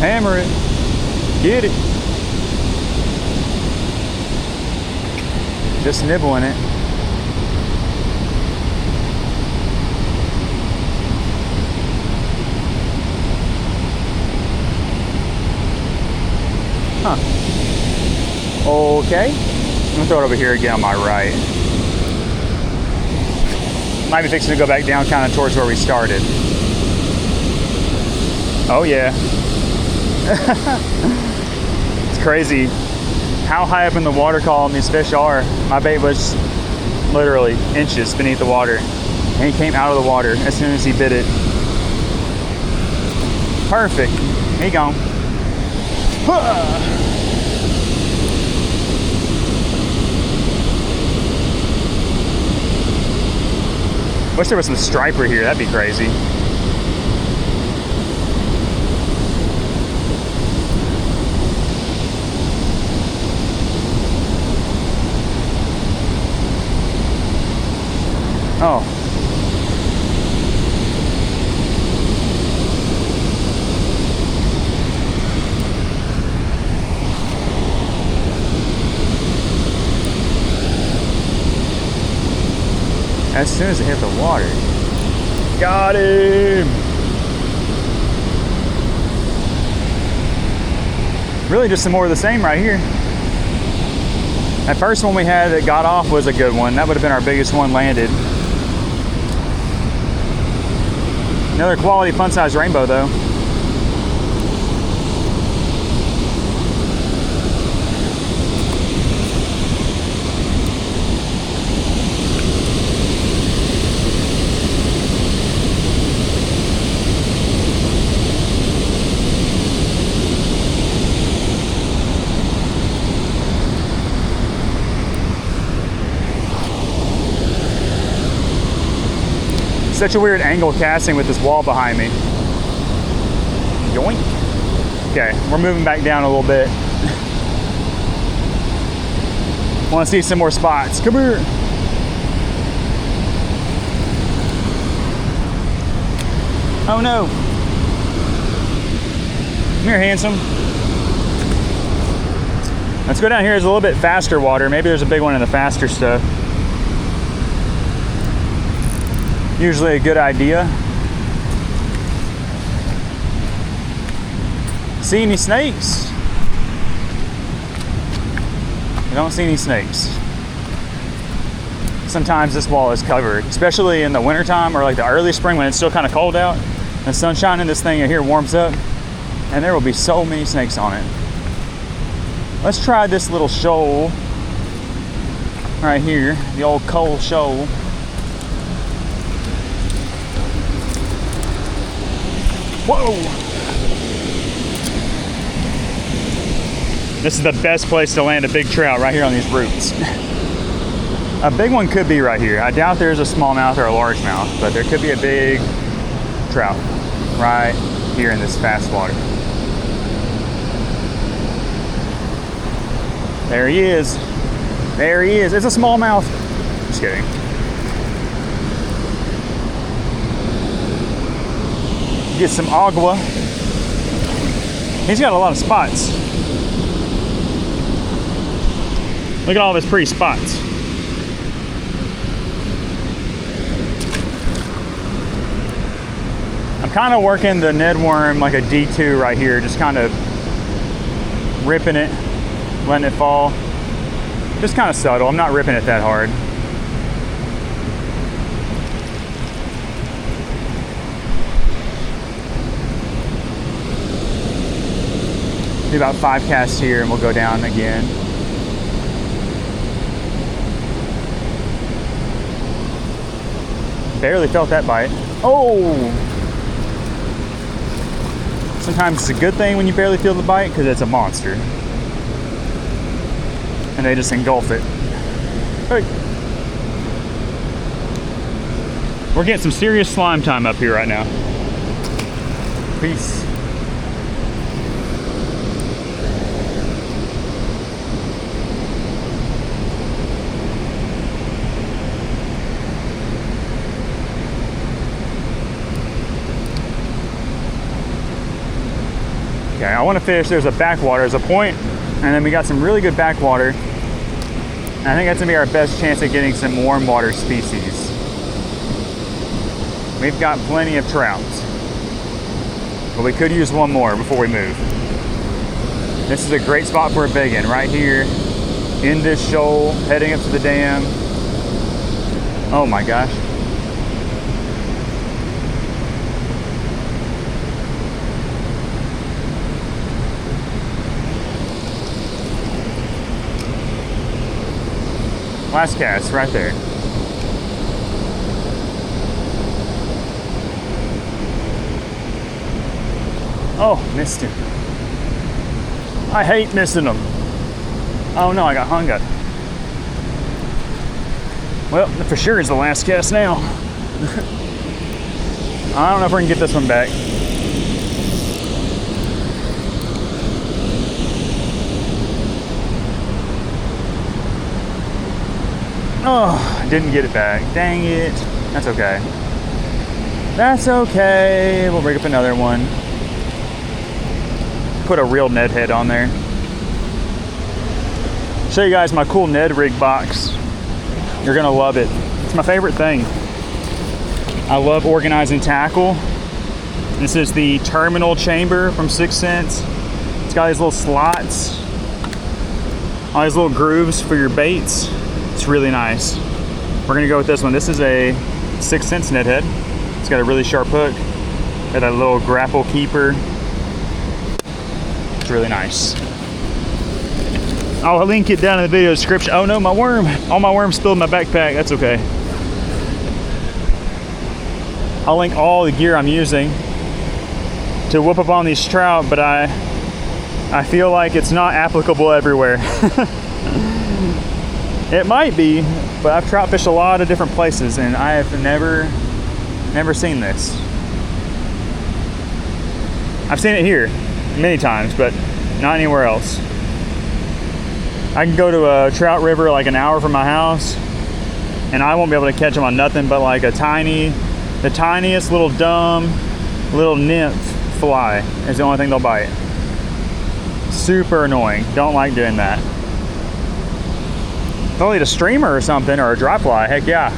Hammer it. Get it. Just nibbling it. Huh. Okay. I'm gonna throw it over here again on my right. Might be fixing to go back down kind of towards where we started. Oh yeah. It's crazy how high up in the water column these fish are. My bait was literally inches beneath the water, and he came out of the water as soon as he bit it. Perfect. He gone. Wish there was some striper here, that'd be crazy. Oh. As soon as it hit the water. Got him! Really just some more of the same right here. That first one we had that got off was a good one. That would have been our biggest one landed. Another quality fun-size rainbow though. Such a weird angle casting with this wall behind me. Yoink. Okay, we're moving back down a little bit. Want to see some more spots. Come here. Oh no. Come here, handsome. Let's go down here. There's a little bit faster water. Maybe there's a big one in the faster stuff. Usually a good idea. See any snakes? I don't see any snakes. Sometimes this wall is covered, especially in the wintertime or like the early spring when it's still kind of cold out. The sunshine in this thing here warms up and there will be so many snakes on it. Let's try this little shoal right here, the old coal shoal. Whoa! This is the best place to land a big trout, right here on these roots. A big one could be right here. I doubt there's a smallmouth or a largemouth, but there could be a big trout right here in this fast water. There he is. There he is. It's a smallmouth. Just kidding. Get some agua. He's got a lot of spots. Look at all of his pretty spots. I'm kind of working the Ned worm like a D2 right here, just kind of ripping it, letting it fall. Just kind of subtle. I'm not ripping it that hard. Do about 5 casts here and we'll go down again. Barely felt that bite. Oh! Sometimes it's a good thing when you barely feel the bite because it's a monster. And they just engulf it. Hey! We're getting some serious slime time up here right now. Peace. Okay, I want to fish. There's a backwater, there's a point, and then we got some really good backwater. And I think that's gonna be our best chance at getting some warm water species. We've got plenty of trout, but we could use one more before we move. This is a great spot for a big one, right here in this shoal, heading up to the dam. Oh my gosh. Last cast right there. Oh, missed him. I hate missing them. Oh no, I got hung up. Well, for sure is the last cast now. I don't know if we can get this one back. Oh, I didn't get it back. Dang it. That's okay. That's okay. We'll bring up another one. Put a real Ned head on there. Show you guys my cool Ned rig box. You're gonna love it. It's my favorite thing. I love organizing tackle. This is the terminal chamber from 6 Cents. It's got these little slots, all these little grooves for your baits. It's really nice. We're gonna go with this one. This is a 6 Cents Ned head. It's got a really sharp hook. Got a little grapple keeper. It's really nice. I'll link it down in the video description. Oh no, my worm. All my worms spilled in my backpack. That's okay. I'll link all the gear I'm using to whoop up on these trout, but I feel like it's not applicable everywhere. It might be, but I've trout fished a lot of different places and I have never seen this. I've seen it here many times, but not anywhere else. I can go to a trout river like an hour from my house and I won't be able to catch them on nothing but like the tiniest little dumb little nymph fly is the only thing they'll bite. Super annoying. Don't like doing that. If they'll eat a streamer or something or a dry fly, heck yeah.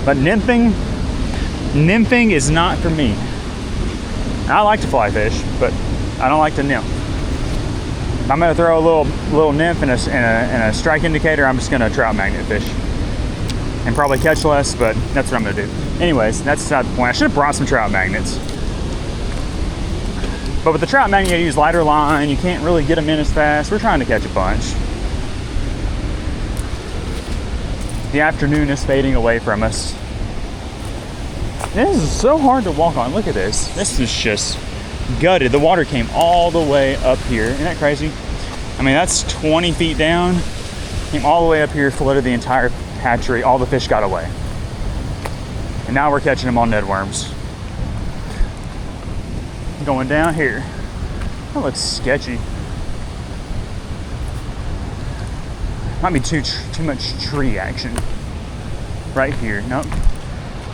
But nymphing is not for me. I like to fly fish, but I don't like to nymph. If I'm gonna throw a little nymph and a strike indicator, I'm just gonna trout magnet fish. And probably catch less, but that's what I'm gonna do. Anyways, that's beside the point. I should have brought some trout magnets. But with the trout magnet, you use lighter line. You can't really get them in as fast. We're trying to catch a bunch. The afternoon is fading away from us. This is so hard to walk on. Look at this. This is just gutted. The water came all the way up here. Isn't that crazy? I mean, that's 20 feet down. Came all the way up here, flooded the entire hatchery. All the fish got away. And now we're catching them on Ned worms. Going down here. That looks sketchy. Might be too much tree action. Right here. Nope.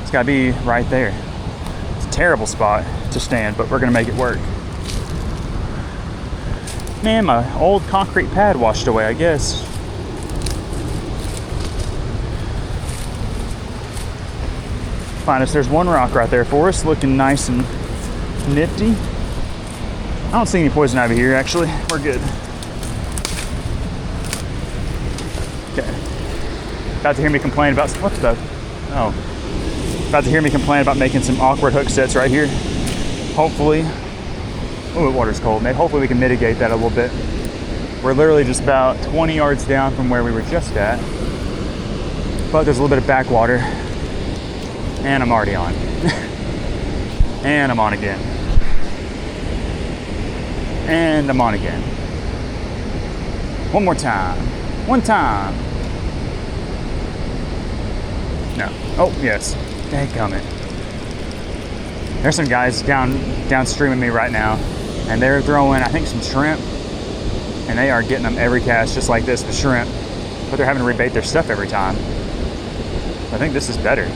It's gotta be right there. It's a terrible spot to stand, but we're gonna make it work. Man, my old concrete pad washed away, I guess. Find us, there's one rock right there for us, looking nice and nifty. I don't see any poison ivy here, actually. We're good. Okay. About to hear me complain about, what the? Oh. About to hear me complain about making some awkward hook sets right here. Hopefully, oh, the water's cold, man. Hopefully we can mitigate that a little bit. We're literally just about 20 yards down from where we were just at. But there's a little bit of backwater. And I'm already on. And I'm on again. And I'm on again. One more time. One time. No. Oh, yes. Dadgummit. There's some guys downstream of me right now, and they're throwing, I think, some shrimp, and they are getting them every cast just like this, the shrimp, but they're having to rebait their stuff every time. I think this is better.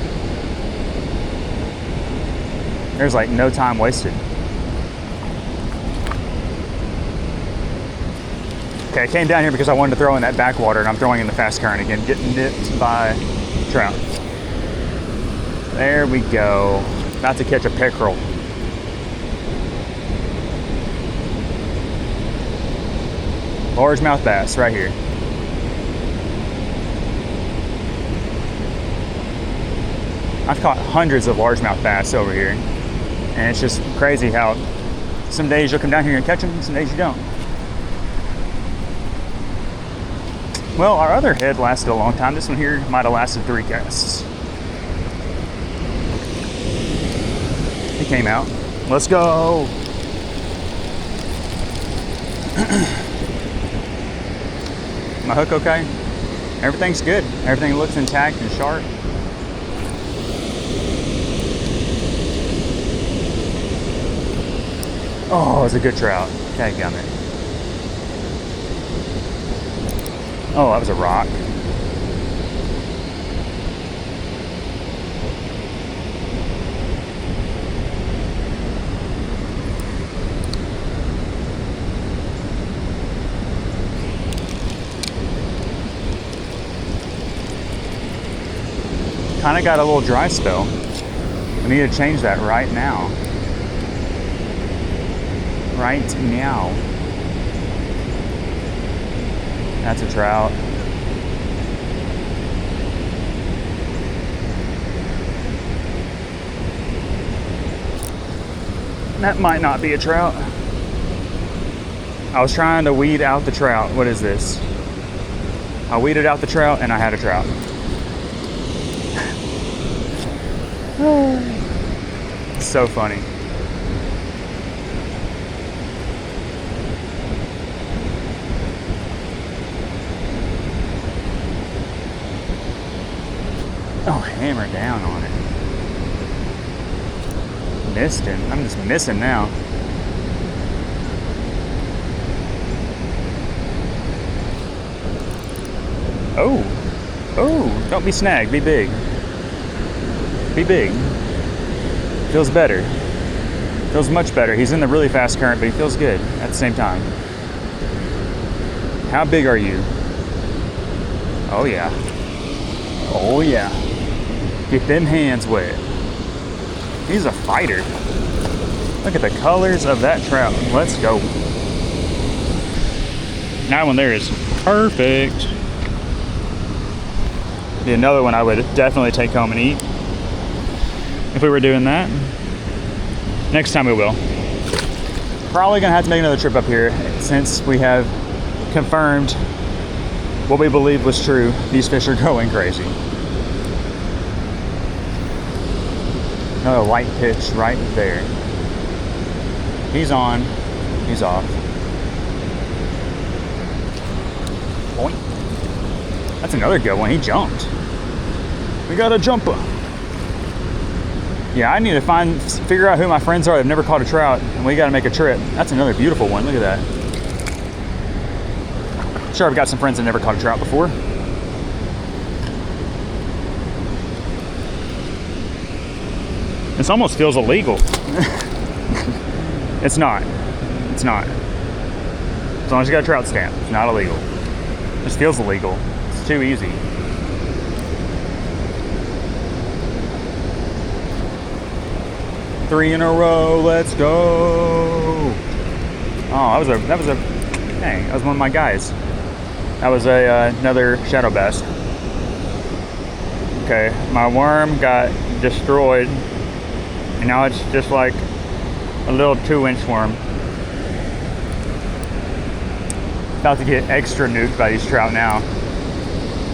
There's like no time wasted. Okay, I came down here because I wanted to throw in that backwater, and I'm throwing in the fast current again, getting nipped by trout. There we go. About to catch a pickerel. Largemouth bass right here. I've caught hundreds of largemouth bass over here. And it's just crazy how some days you'll come down here and catch them, and some days you don't. Well, our other head lasted a long time. This one here might have lasted 3 casts. It came out. Let's go. My hook okay? Everything's good. Everything looks intact and sharp. Oh, it's a good trout. Dadgummit. Oh, that was a rock. Kind of got a little dry spell. I need to change that right now. Right now. That's a trout. That might not be a trout. I was trying to weed out the trout. What is this? I weeded out the trout and I had a trout. So funny. Oh, hammer down on it. Missed him. I'm just missing now. Oh. Oh, don't be snagged. Be big. Be big. Feels better. Feels much better. He's in the really fast current, but he feels good at the same time. How big are you? Oh yeah. Oh yeah. Get them hands wet. He's a fighter. Look at the colors of that trout. Let's go. That one there is perfect. Be another one I would definitely take home and eat. If we were doing that. Next time we will. Probably gonna have to make another trip up here since we have confirmed what we believe was true. These fish are going crazy. Another light pitch right there. He's on, he's off. Boink. That's another good one. He jumped. We got a jumper. Yeah, I need to figure out who my friends are. They've never caught a trout, and we got to make a trip. That's another beautiful one. Look at that. Sure, I've got some friends that never caught a trout before. This almost feels illegal. It's not. It's not. As long as you got a trout stamp, it's not illegal. It just feels illegal. It's too easy. Three in a row, let's go. Oh, that was one of my guys. That was another shadow bass. Okay, my worm got destroyed, and now it's just like a little 2-inch worm. About to get extra nuked by these trout now.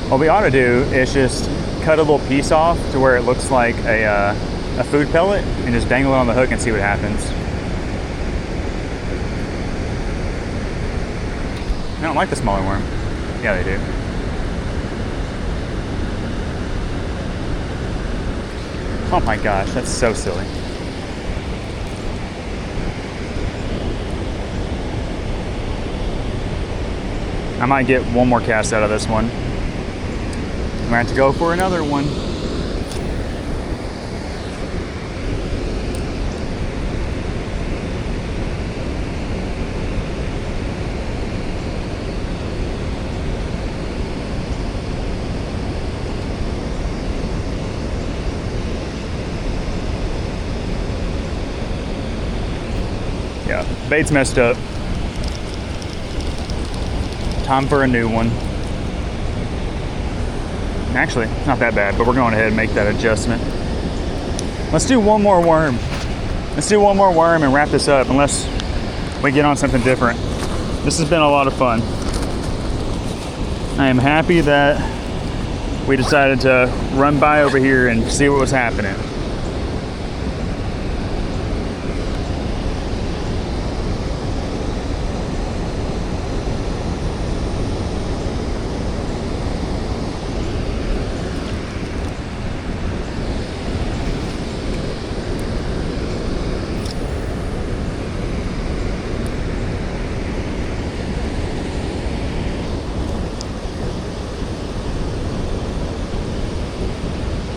What we ought to do is just cut a little piece off to where it looks like a food pellet and just dangle it on the hook and see what happens. I don't like the smaller worm. Yeah, they do. Oh my gosh, that's so silly. I might get one more cast out of this one. I'm gonna have to go for another one. Yeah, bait's messed up. Time for a new one. Actually, not that bad, but we're going ahead and make that adjustment. Let's do one more worm. Let's do one more worm and wrap this up, unless we get on something different. This has been a lot of fun. I am happy that we decided to run by over here and see what was happening.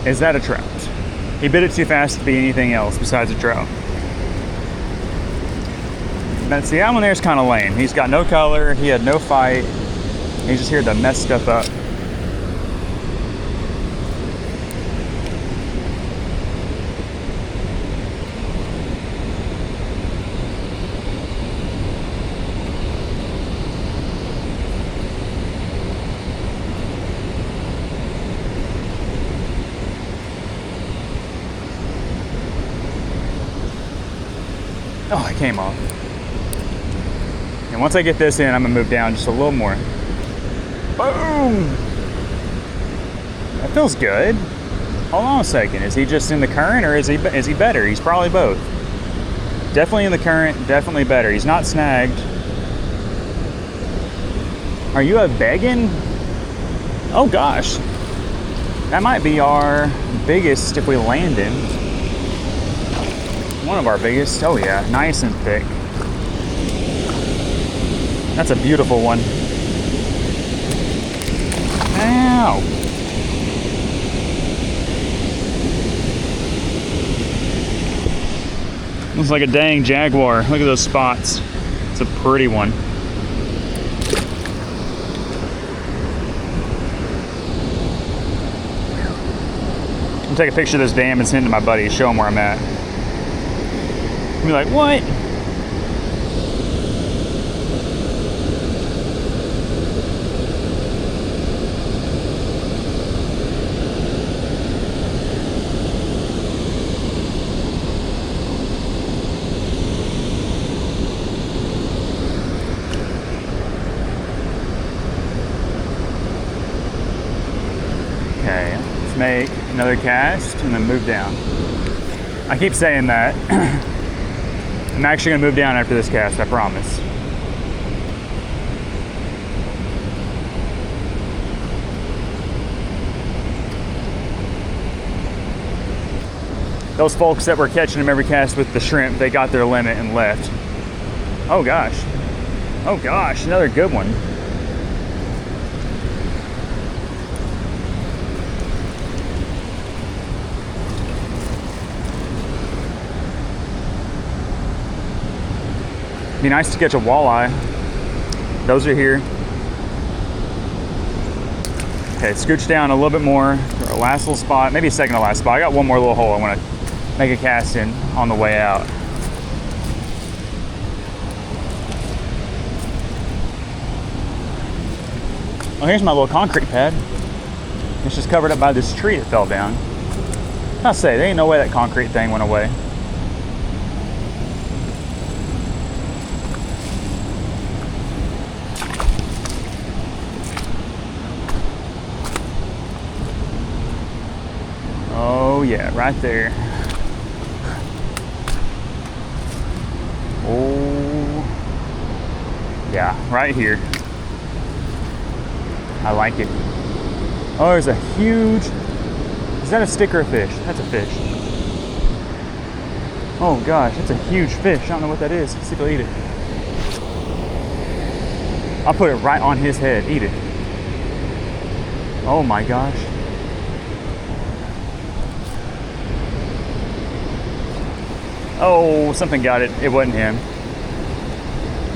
Is that a trout? He bit it too fast to be anything else besides a trout. But see, that one there's kind of lame. He's got no color, he had no fight. He's just here to mess stuff up. Oh, it came off. And once I get this in, I'm gonna move down just a little more. Boom! That feels good. Hold on a second. Is he just in the current or is he better? He's probably both. Definitely in the current, definitely better. He's not snagged. Are you a begging? Oh gosh. That might be our biggest if we land him. One of our biggest. Oh yeah, nice and thick. That's a beautiful one. Ow! Looks like a dang jaguar. Look at those spots. It's a pretty one. I'm gonna take a picture of this dam and send it to my buddy, show him where I'm at. He'll be like, what? Okay, let's make another cast and then move down. I keep saying that. I'm actually gonna move down after this cast, I promise. Those folks that were catching them every cast with the shrimp, they got their limit and left. Oh gosh. Oh gosh, another good one. Be nice to catch a walleye. Those are here. Okay, scooch down a little bit more for our last little spot, maybe second to last spot. I got one more little hole I want to make a cast in on the way out. Oh, here's my little concrete pad. It's just covered up by this tree that fell down. I say, there ain't no way that concrete thing went away. Oh yeah, right there. Oh, yeah, right here. I like it. Oh, there's a huge, is that a stick or a fish? That's a fish. Oh gosh, that's a huge fish. I don't know what that is. Let's see if he'll eat it. I'll put it right on his head. Eat it. Oh my gosh. Oh, something got it. It wasn't him.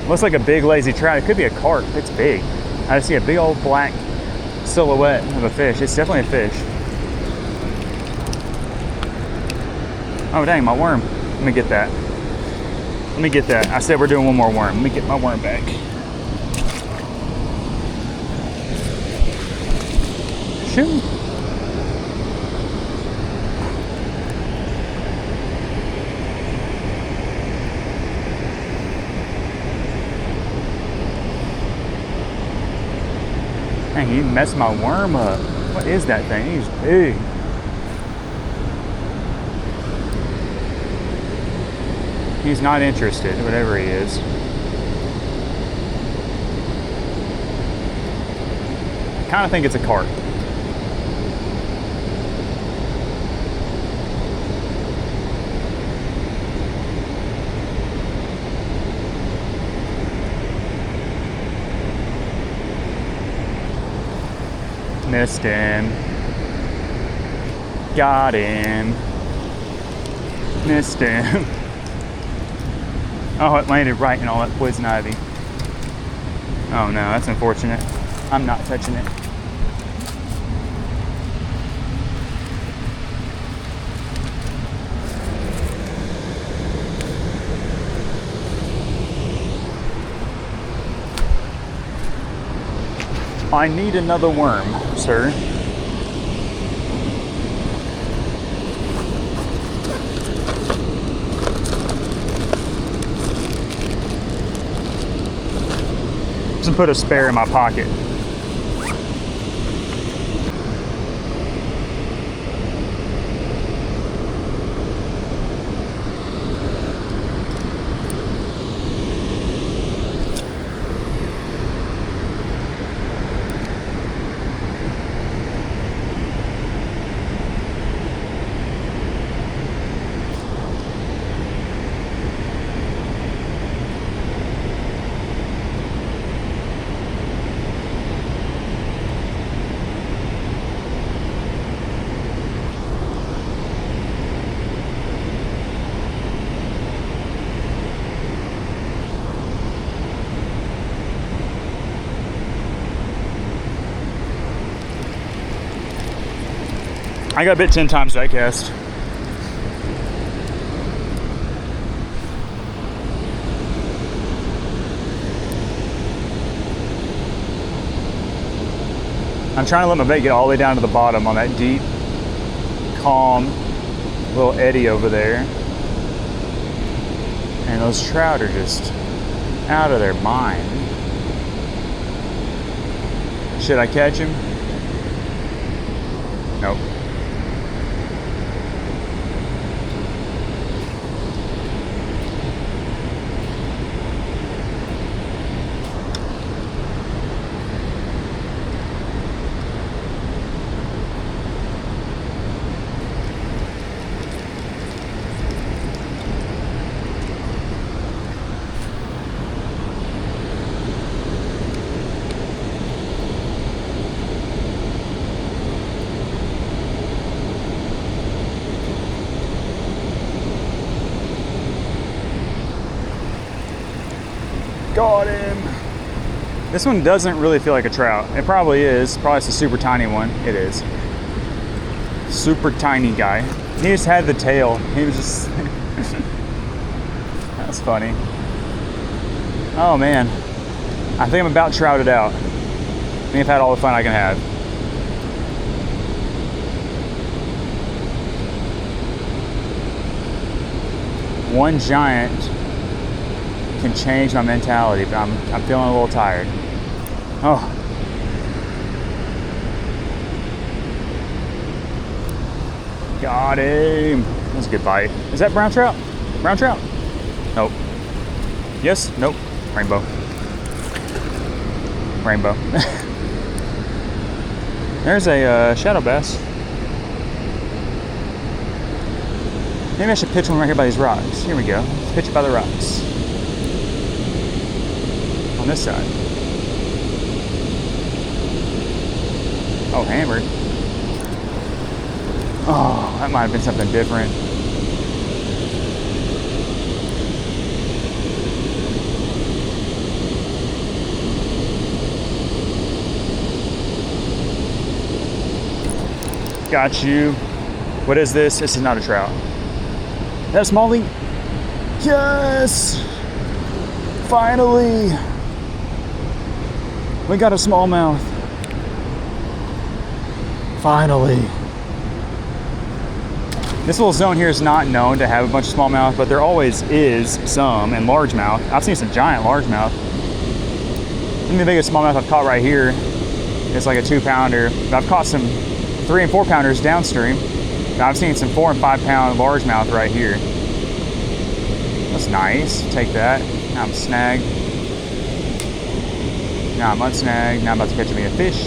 Looks like a big lazy trout. It could be a carp. It's big. I see a big old black silhouette of a fish. It's definitely a fish. Oh dang, my worm. Let me get that. Let me get that. I said we're doing one more worm. Let me get my worm back. Shoot. Dang, he messed my worm up. What is that thing? He's big. He's not interested, whatever he is. I kind of think it's a carp. Missed him. Got him. Missed him. Oh, it landed right in all that poison ivy. Oh no, that's unfortunate. I'm not touching it. I need another worm, sir. Just put a spare in my pocket. I got bit 10 times that cast. I'm trying to let my bait get all the way down to the bottom on that deep, calm little eddy over there. And those trout are just out of their mind. Should I catch him? Nope. Got him. This one doesn't really feel like a trout. It probably is. Probably it's a super tiny one. It is. Super tiny guy. He just had the tail. He was just... That's funny. Oh man. I think I'm about trouted out. I think I've had all the fun I can have. One giant can change my mentality, but I'm feeling a little tired. Oh. Got him. That's a good bite. Is that brown trout? Brown trout? Nope. Yes? Nope. Rainbow. Rainbow. There's a shadow bass. Maybe I should pitch one right here by these rocks. Here we go. Let's pitch it by the rocks. On this side. Oh, hammered. Oh, that might have been something different. Got you. What is this? This is not a trout. That's smallie. Yes! Finally! We got a smallmouth. Finally. This little zone here is not known to have a bunch of smallmouth, but there always is some, and largemouth. I've seen some giant largemouth. I think the biggest smallmouth I've caught right here is like a 2-pounder. I've caught some 3 and 4 pounders downstream. I've seen some 4 and 5 pound largemouth right here. That's nice. Take that. Now I'm snagged. Now I'm unsnagged. Now I'm about to catch me a fish.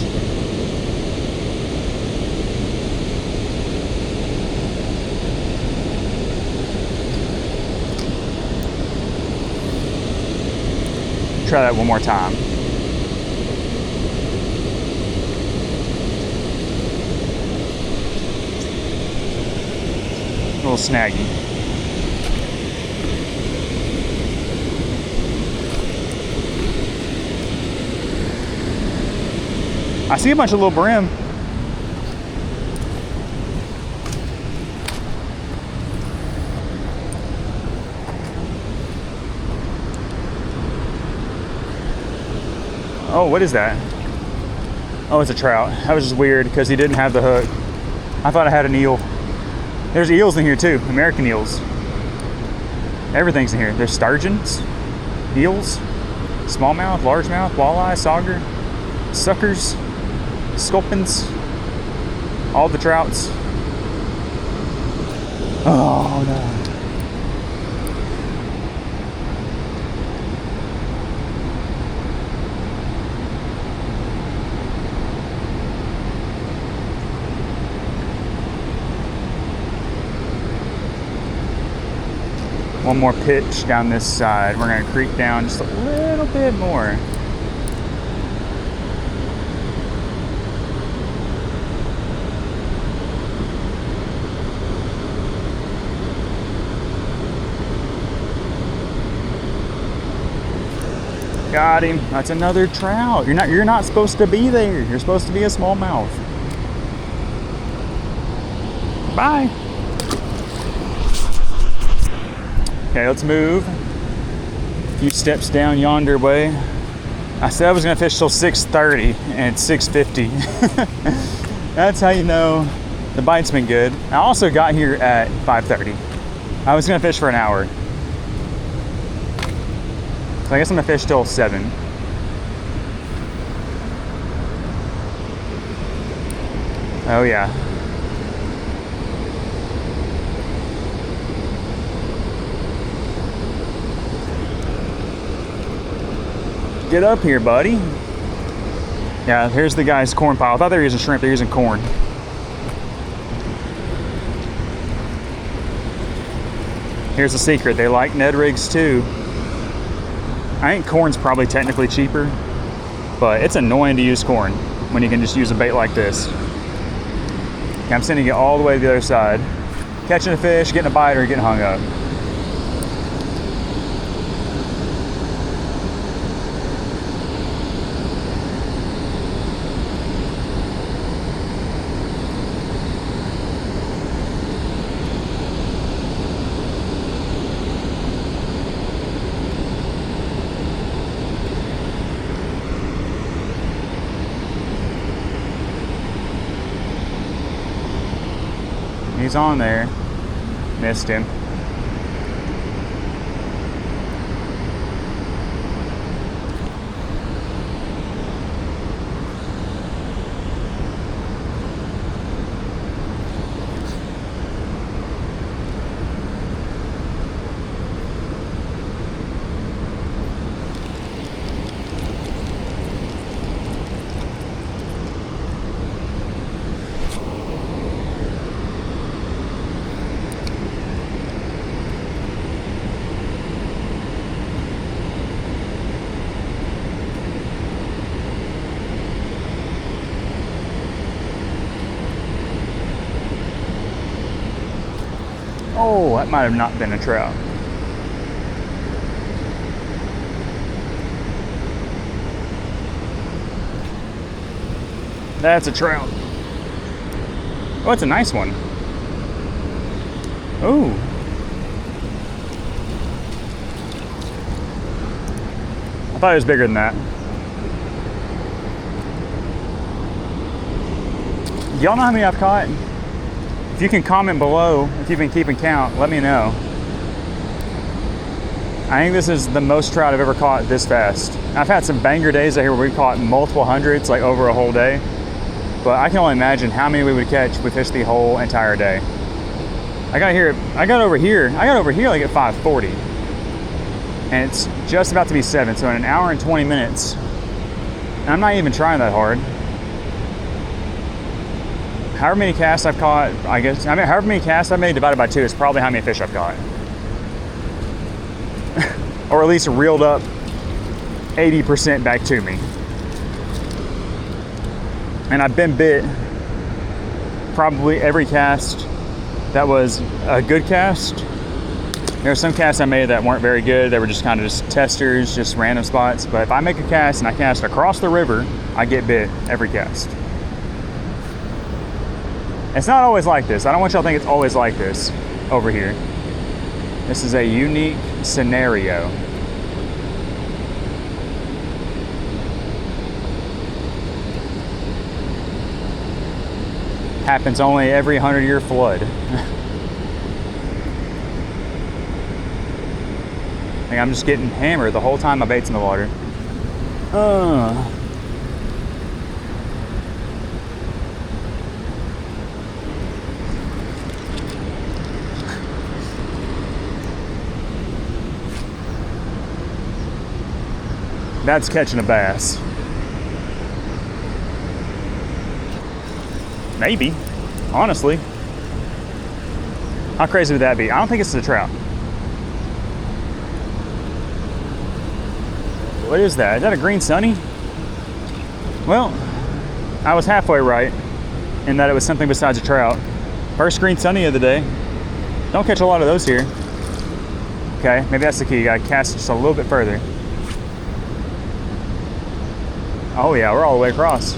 Try that one more time. little snaggy. I see a bunch of little brim. Oh, what is that? Oh, it's a trout. That was just weird because he didn't have the hook. I thought I had an eel. There's eels in here too, American eels. Everything's in here. There's sturgeons, eels, smallmouth, largemouth, walleye, sauger, suckers, sculpins, all the trouts. Oh no. One more pitch down this side. We're gonna creep down just a little bit more. Got him. That's another trout. You're not supposed to be there. You're supposed to be a smallmouth. Bye. Okay, let's move a few steps down yonder way. I said I was gonna fish till 6:30 and it's 6:50. That's how you know the bite's been good. I also got here at 5:30. I was gonna fish for an hour. So I guess I'm gonna fish till 7. Oh yeah. Get up here, buddy. Yeah, here's the guy's corn pile. I thought they were using shrimp, they're using corn. Here's the secret, they like Ned rigs too. I think corn's probably technically cheaper, but it's annoying to use corn when you can just use a bait like this. Okay, I'm sending it all the way to the other side. Catching a fish, getting a bite, or getting hung up. He's on there. Missed him. Oh, that might have not been a trout. That's a trout. Oh, it's a nice one. Oh. I thought it was bigger than that. Y'all know how many I've caught? If you can comment below, if you've been keeping count, let me know. I think this is the most trout I've ever caught this fast. I've had some banger days out here where we caught multiple hundreds, like over a whole day. But I can only imagine how many we would catch if we fished the whole entire day. I got over here like at 5:40. And it's just about to be 7, so in an hour and 20 minutes. And I'm not even trying that hard. However many casts I've caught, however many casts I've made divided by 2 is probably how many fish I've caught. Or at least reeled up 80% back to me. And I've been bit probably every cast That was a good cast. There are some casts I made that weren't very good. They were just kind of just testers, just random spots. But if I make a cast and I cast across the river, I get bit every cast. It's not always like this. I don't want y'all to think it's always like this over here. This is a unique scenario. Happens only every 100-year flood. Like, I'm just getting hammered the whole time my bait's in the water. That's catching a bass. Maybe, honestly. How crazy would that be? I don't think it's a trout. What is that? Is that a green sunny? Well, I was halfway right in that it was something besides a trout. First green sunny of the day. Don't catch a lot of those here. Okay, maybe that's the key. You gotta cast just a little bit further. Oh yeah, we're all the way across.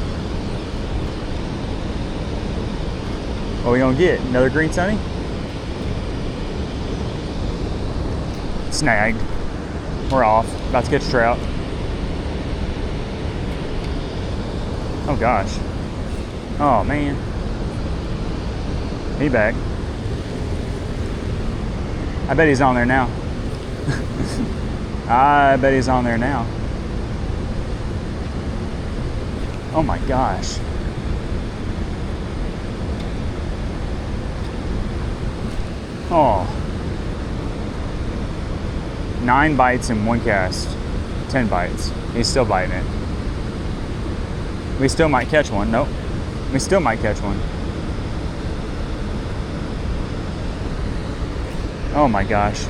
What are we gonna get? Another green sunny? Snag. We're off. About to catch a trout. Oh gosh. Oh man. He back. I bet he's on there now. I bet he's on there now. Oh my gosh. Oh. 9 bites in one cast. 10 bites. He's still biting it. We still might catch one. Nope. We still might catch one. Oh my gosh.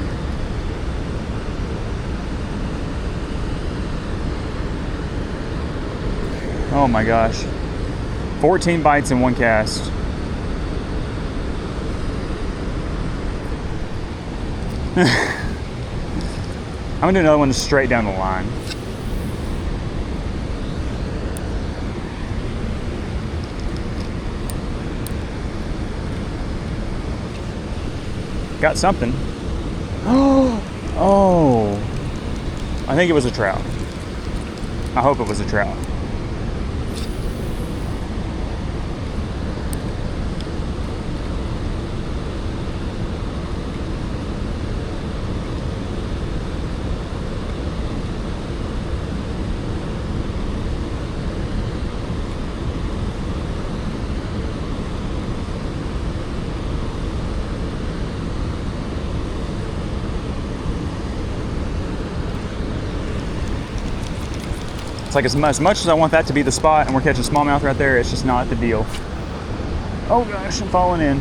Oh my gosh. 14 bites in one cast. I'm gonna do another one straight down the line. Got something. Oh. I think it was a trout. I hope it was a trout. It's like as much as I want that to be the spot and we're catching smallmouth right there, it's just not the deal. Oh gosh, I'm falling in.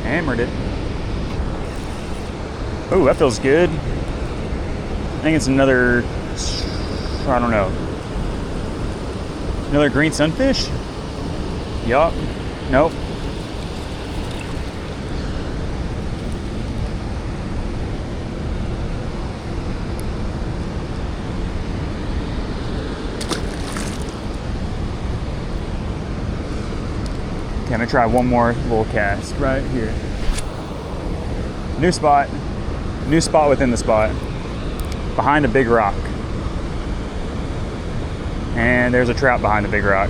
Hammered it. Oh, that feels good. I think it's another, I don't know. Another green sunfish? Yup. Nope. Okay, I'm gonna try one more little cast right here. New spot within the spot, behind a big rock. And there's a trout behind the big rock.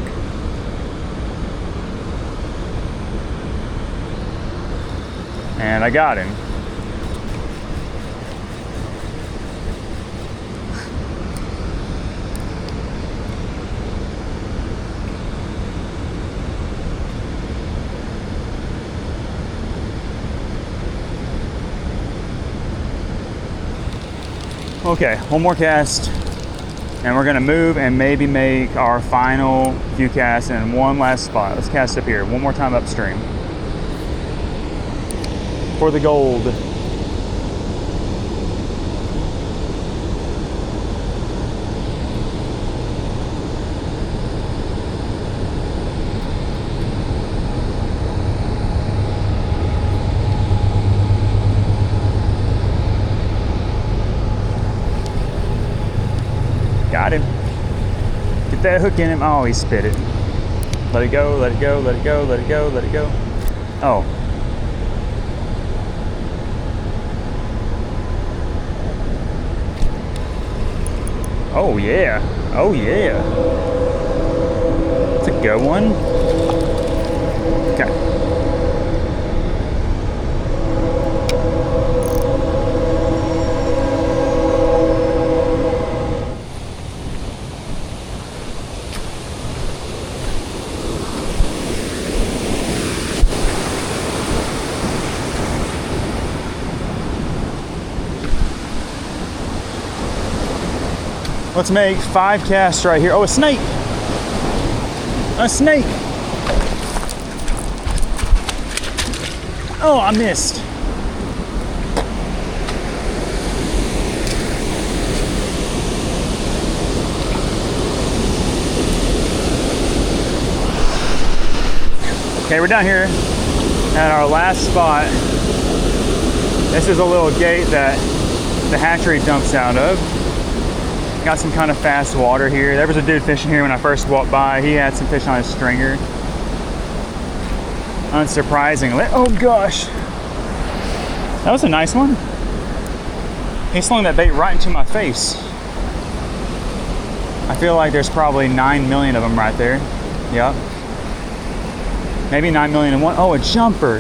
And I got him. Okay, one more cast, and we're gonna move and maybe make our final few casts in one last spot. Let's cast up here, one more time upstream. For the gold. Get that hook in him. Oh, he spit it. Let it go, let it go, let it go, let it go, let it go. Oh. Oh yeah. Oh yeah. It's a good one. Okay. Let's make 5 casts right here. Oh, a snake! A snake! Oh, I missed. Okay, we're down here at our last spot. This is a little gate that the hatchery dumps out of. Got some kind of fast water here. There was a dude fishing here when I first walked by. He had some fish on his stringer. Unsurprisingly. Oh gosh. That was a nice one. He slung that bait right into my face. I feel like there's probably 9 million of them right there. Yep. Maybe 9 million in one. Oh, a jumper.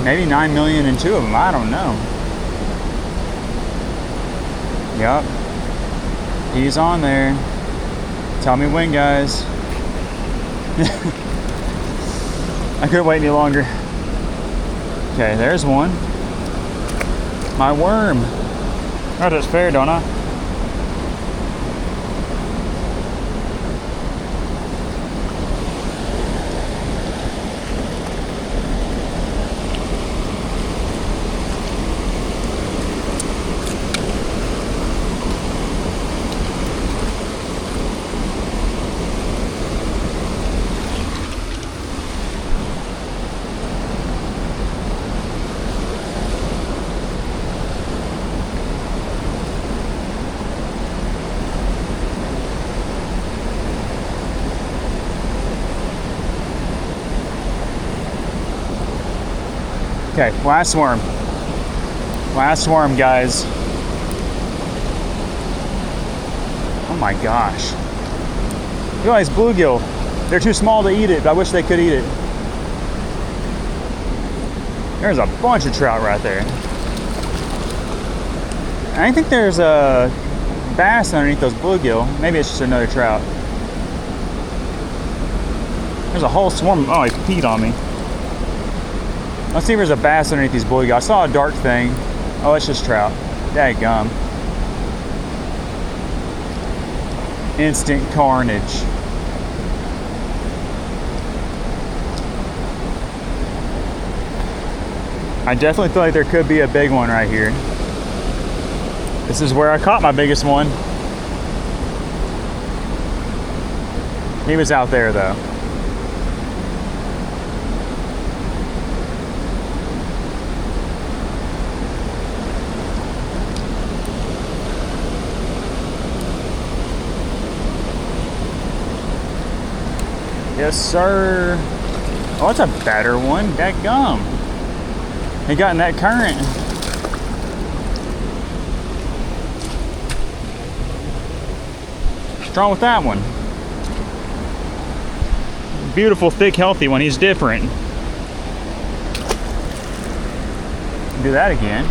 Maybe 9 million in 2 of them. I don't know. Yup. He's on there. Tell me when, guys. I couldn't wait any longer. Okay, there's one. My worm. Oh, that's fair, don't I? Okay, last worm. Last worm, guys. Oh my gosh. Look at these bluegill. They're too small to eat it, but I wish they could eat it. There's a bunch of trout right there. I think there's a bass underneath those bluegill. Maybe it's just another trout. There's a whole swarm. Oh, he peed on me. Let's see if there's a bass underneath these bluegill. I saw a dark thing. Oh, it's just trout. Dadgum. Instant carnage. I definitely feel like there could be a big one right here. This is where I caught my biggest one. He was out there though. Yes, sir. Oh, that's a better one. Dadgum. He got in that current. What's wrong with that one? Beautiful, thick, healthy one. He's different. Do that again.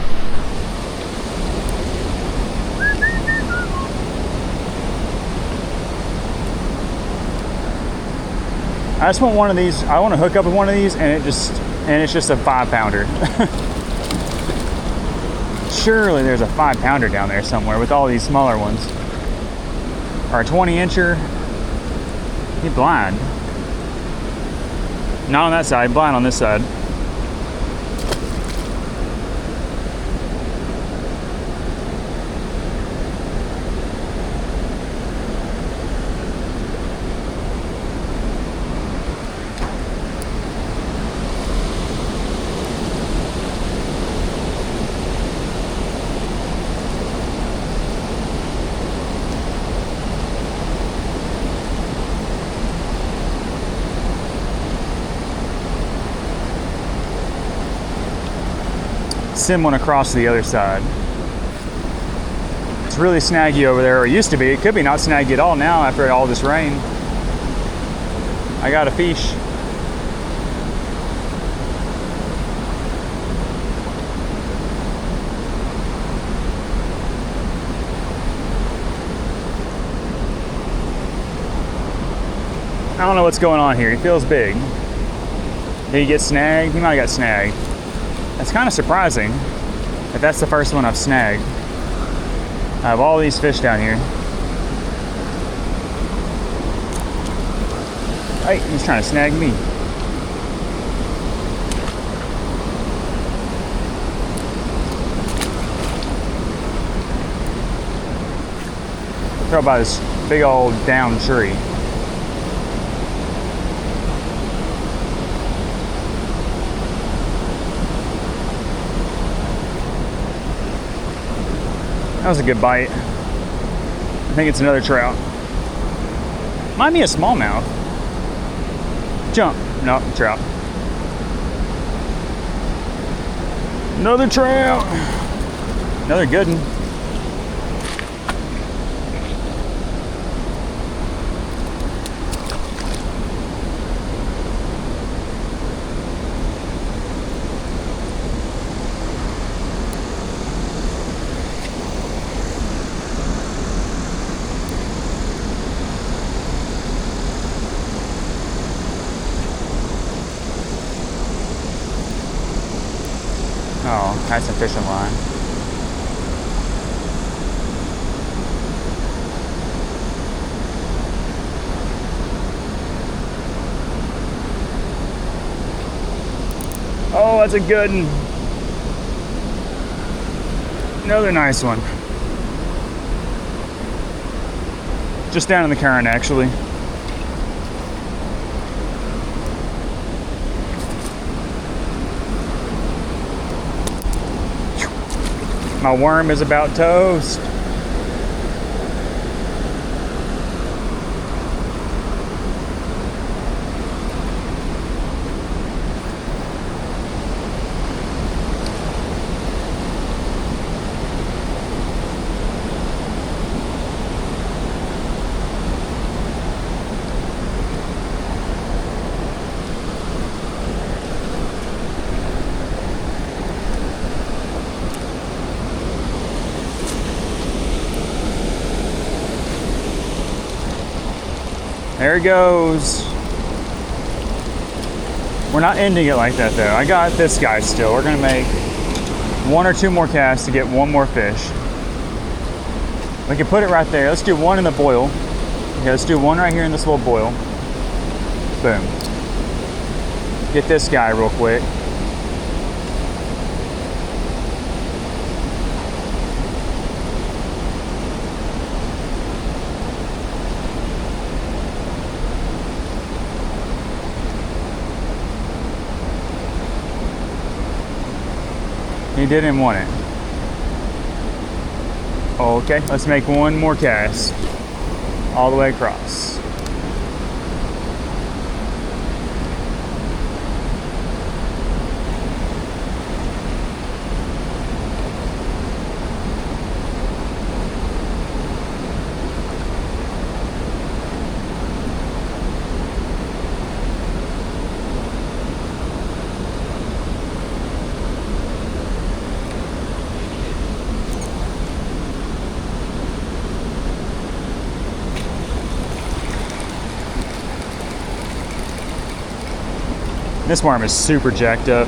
I just want one of these. I want to hook up with one of these, and it's just a 5-pounder. Surely there's a 5-pounder down there somewhere with all these smaller ones, or a 20-incher. He blind. Not on that side. Blind on this side. send one across to the other side. It's really snaggy over there, or it used to be. It could be not snaggy at all now after all this rain. I got a fish. I don't know what's going on here. He feels big. Did he get snagged? He might have got snagged. That's kind of surprising that that's the first one I've snagged. I have all these fish down here. Hey, he's trying to snag me. Throw by this big old down tree. That was a good bite. I think it's another trout. Might be a smallmouth. Jump. No, trout. Another trout. Another good one. Oh, that's a fishing line. Oh, that's a good one. Another nice one. Just down in the current, actually. My worm is about toast. There it goes. We're not ending it like that though. I got this guy still. We're gonna make one or two more casts to get one more fish. We can put it right there. Let's do one in the boil. Okay, let's do one right here in this little boil. Boom. Get this guy real quick. He didn't want it. Okay, let's make one more cast all the way across. This worm is super jacked up.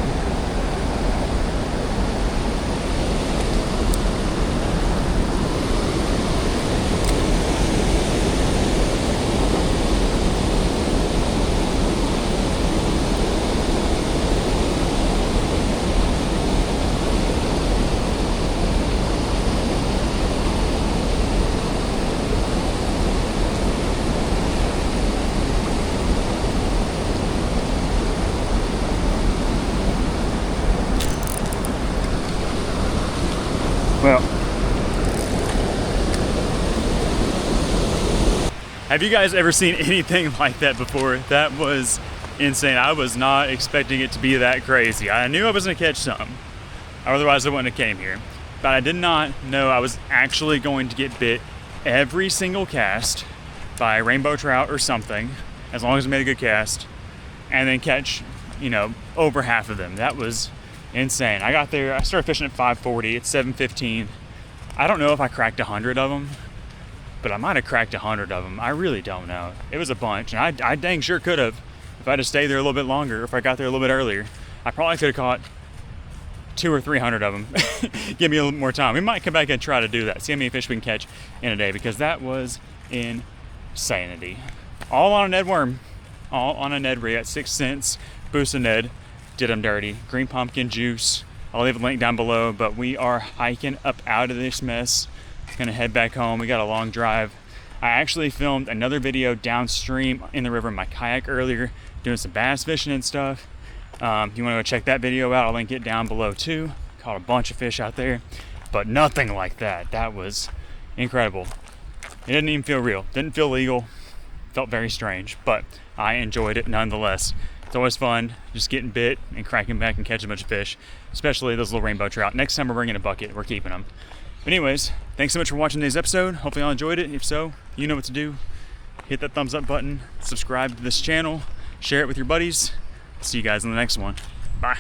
Well, have you guys ever seen anything like that before? That was insane. I was not expecting it to be that crazy. I knew I was gonna catch some, Otherwise I wouldn't have came here. But I did not know I was actually going to get bit every single cast by a rainbow trout or something, as long as I made a good cast, and then catch, you know, over half of them. That was insane. I got there, I started fishing at 5:40, it's 7:15. I don't know if I cracked 100 of them, but I might have cracked 100 of them. I really don't know. It was a bunch, and I dang sure could have. If I'd have stayed there a little bit longer, if I got there a little bit earlier, I probably could have caught 200 or 300 of them. Give me a little more time. We might come back and try to do that. See how many fish we can catch in a day, because that was insanity. All on a Ned worm. All on a Ned rig at 6 cents. Boost a Ned. Did them dirty. Green pumpkin juice. I'll leave a link down below, but we are hiking up out of this mess. Gonna head back home. We got a long drive. I actually filmed another video downstream in the river in my kayak earlier, doing some bass fishing and stuff. If you want to go check that video out, I'll link it down below too. Caught a bunch of fish out there, but nothing like that. That was incredible. It didn't even feel real. Didn't feel legal. Felt very strange, but I enjoyed it nonetheless. It's always fun just getting bit and cracking back and catching a bunch of fish, especially those little rainbow trout. Next time we're bringing a bucket, we're keeping them. But anyways, thanks so much for watching today's episode. Hopefully y'all enjoyed it. If so, you know what to do. Hit that thumbs up button, subscribe to this channel, share it with your buddies. See you guys in the next one. Bye.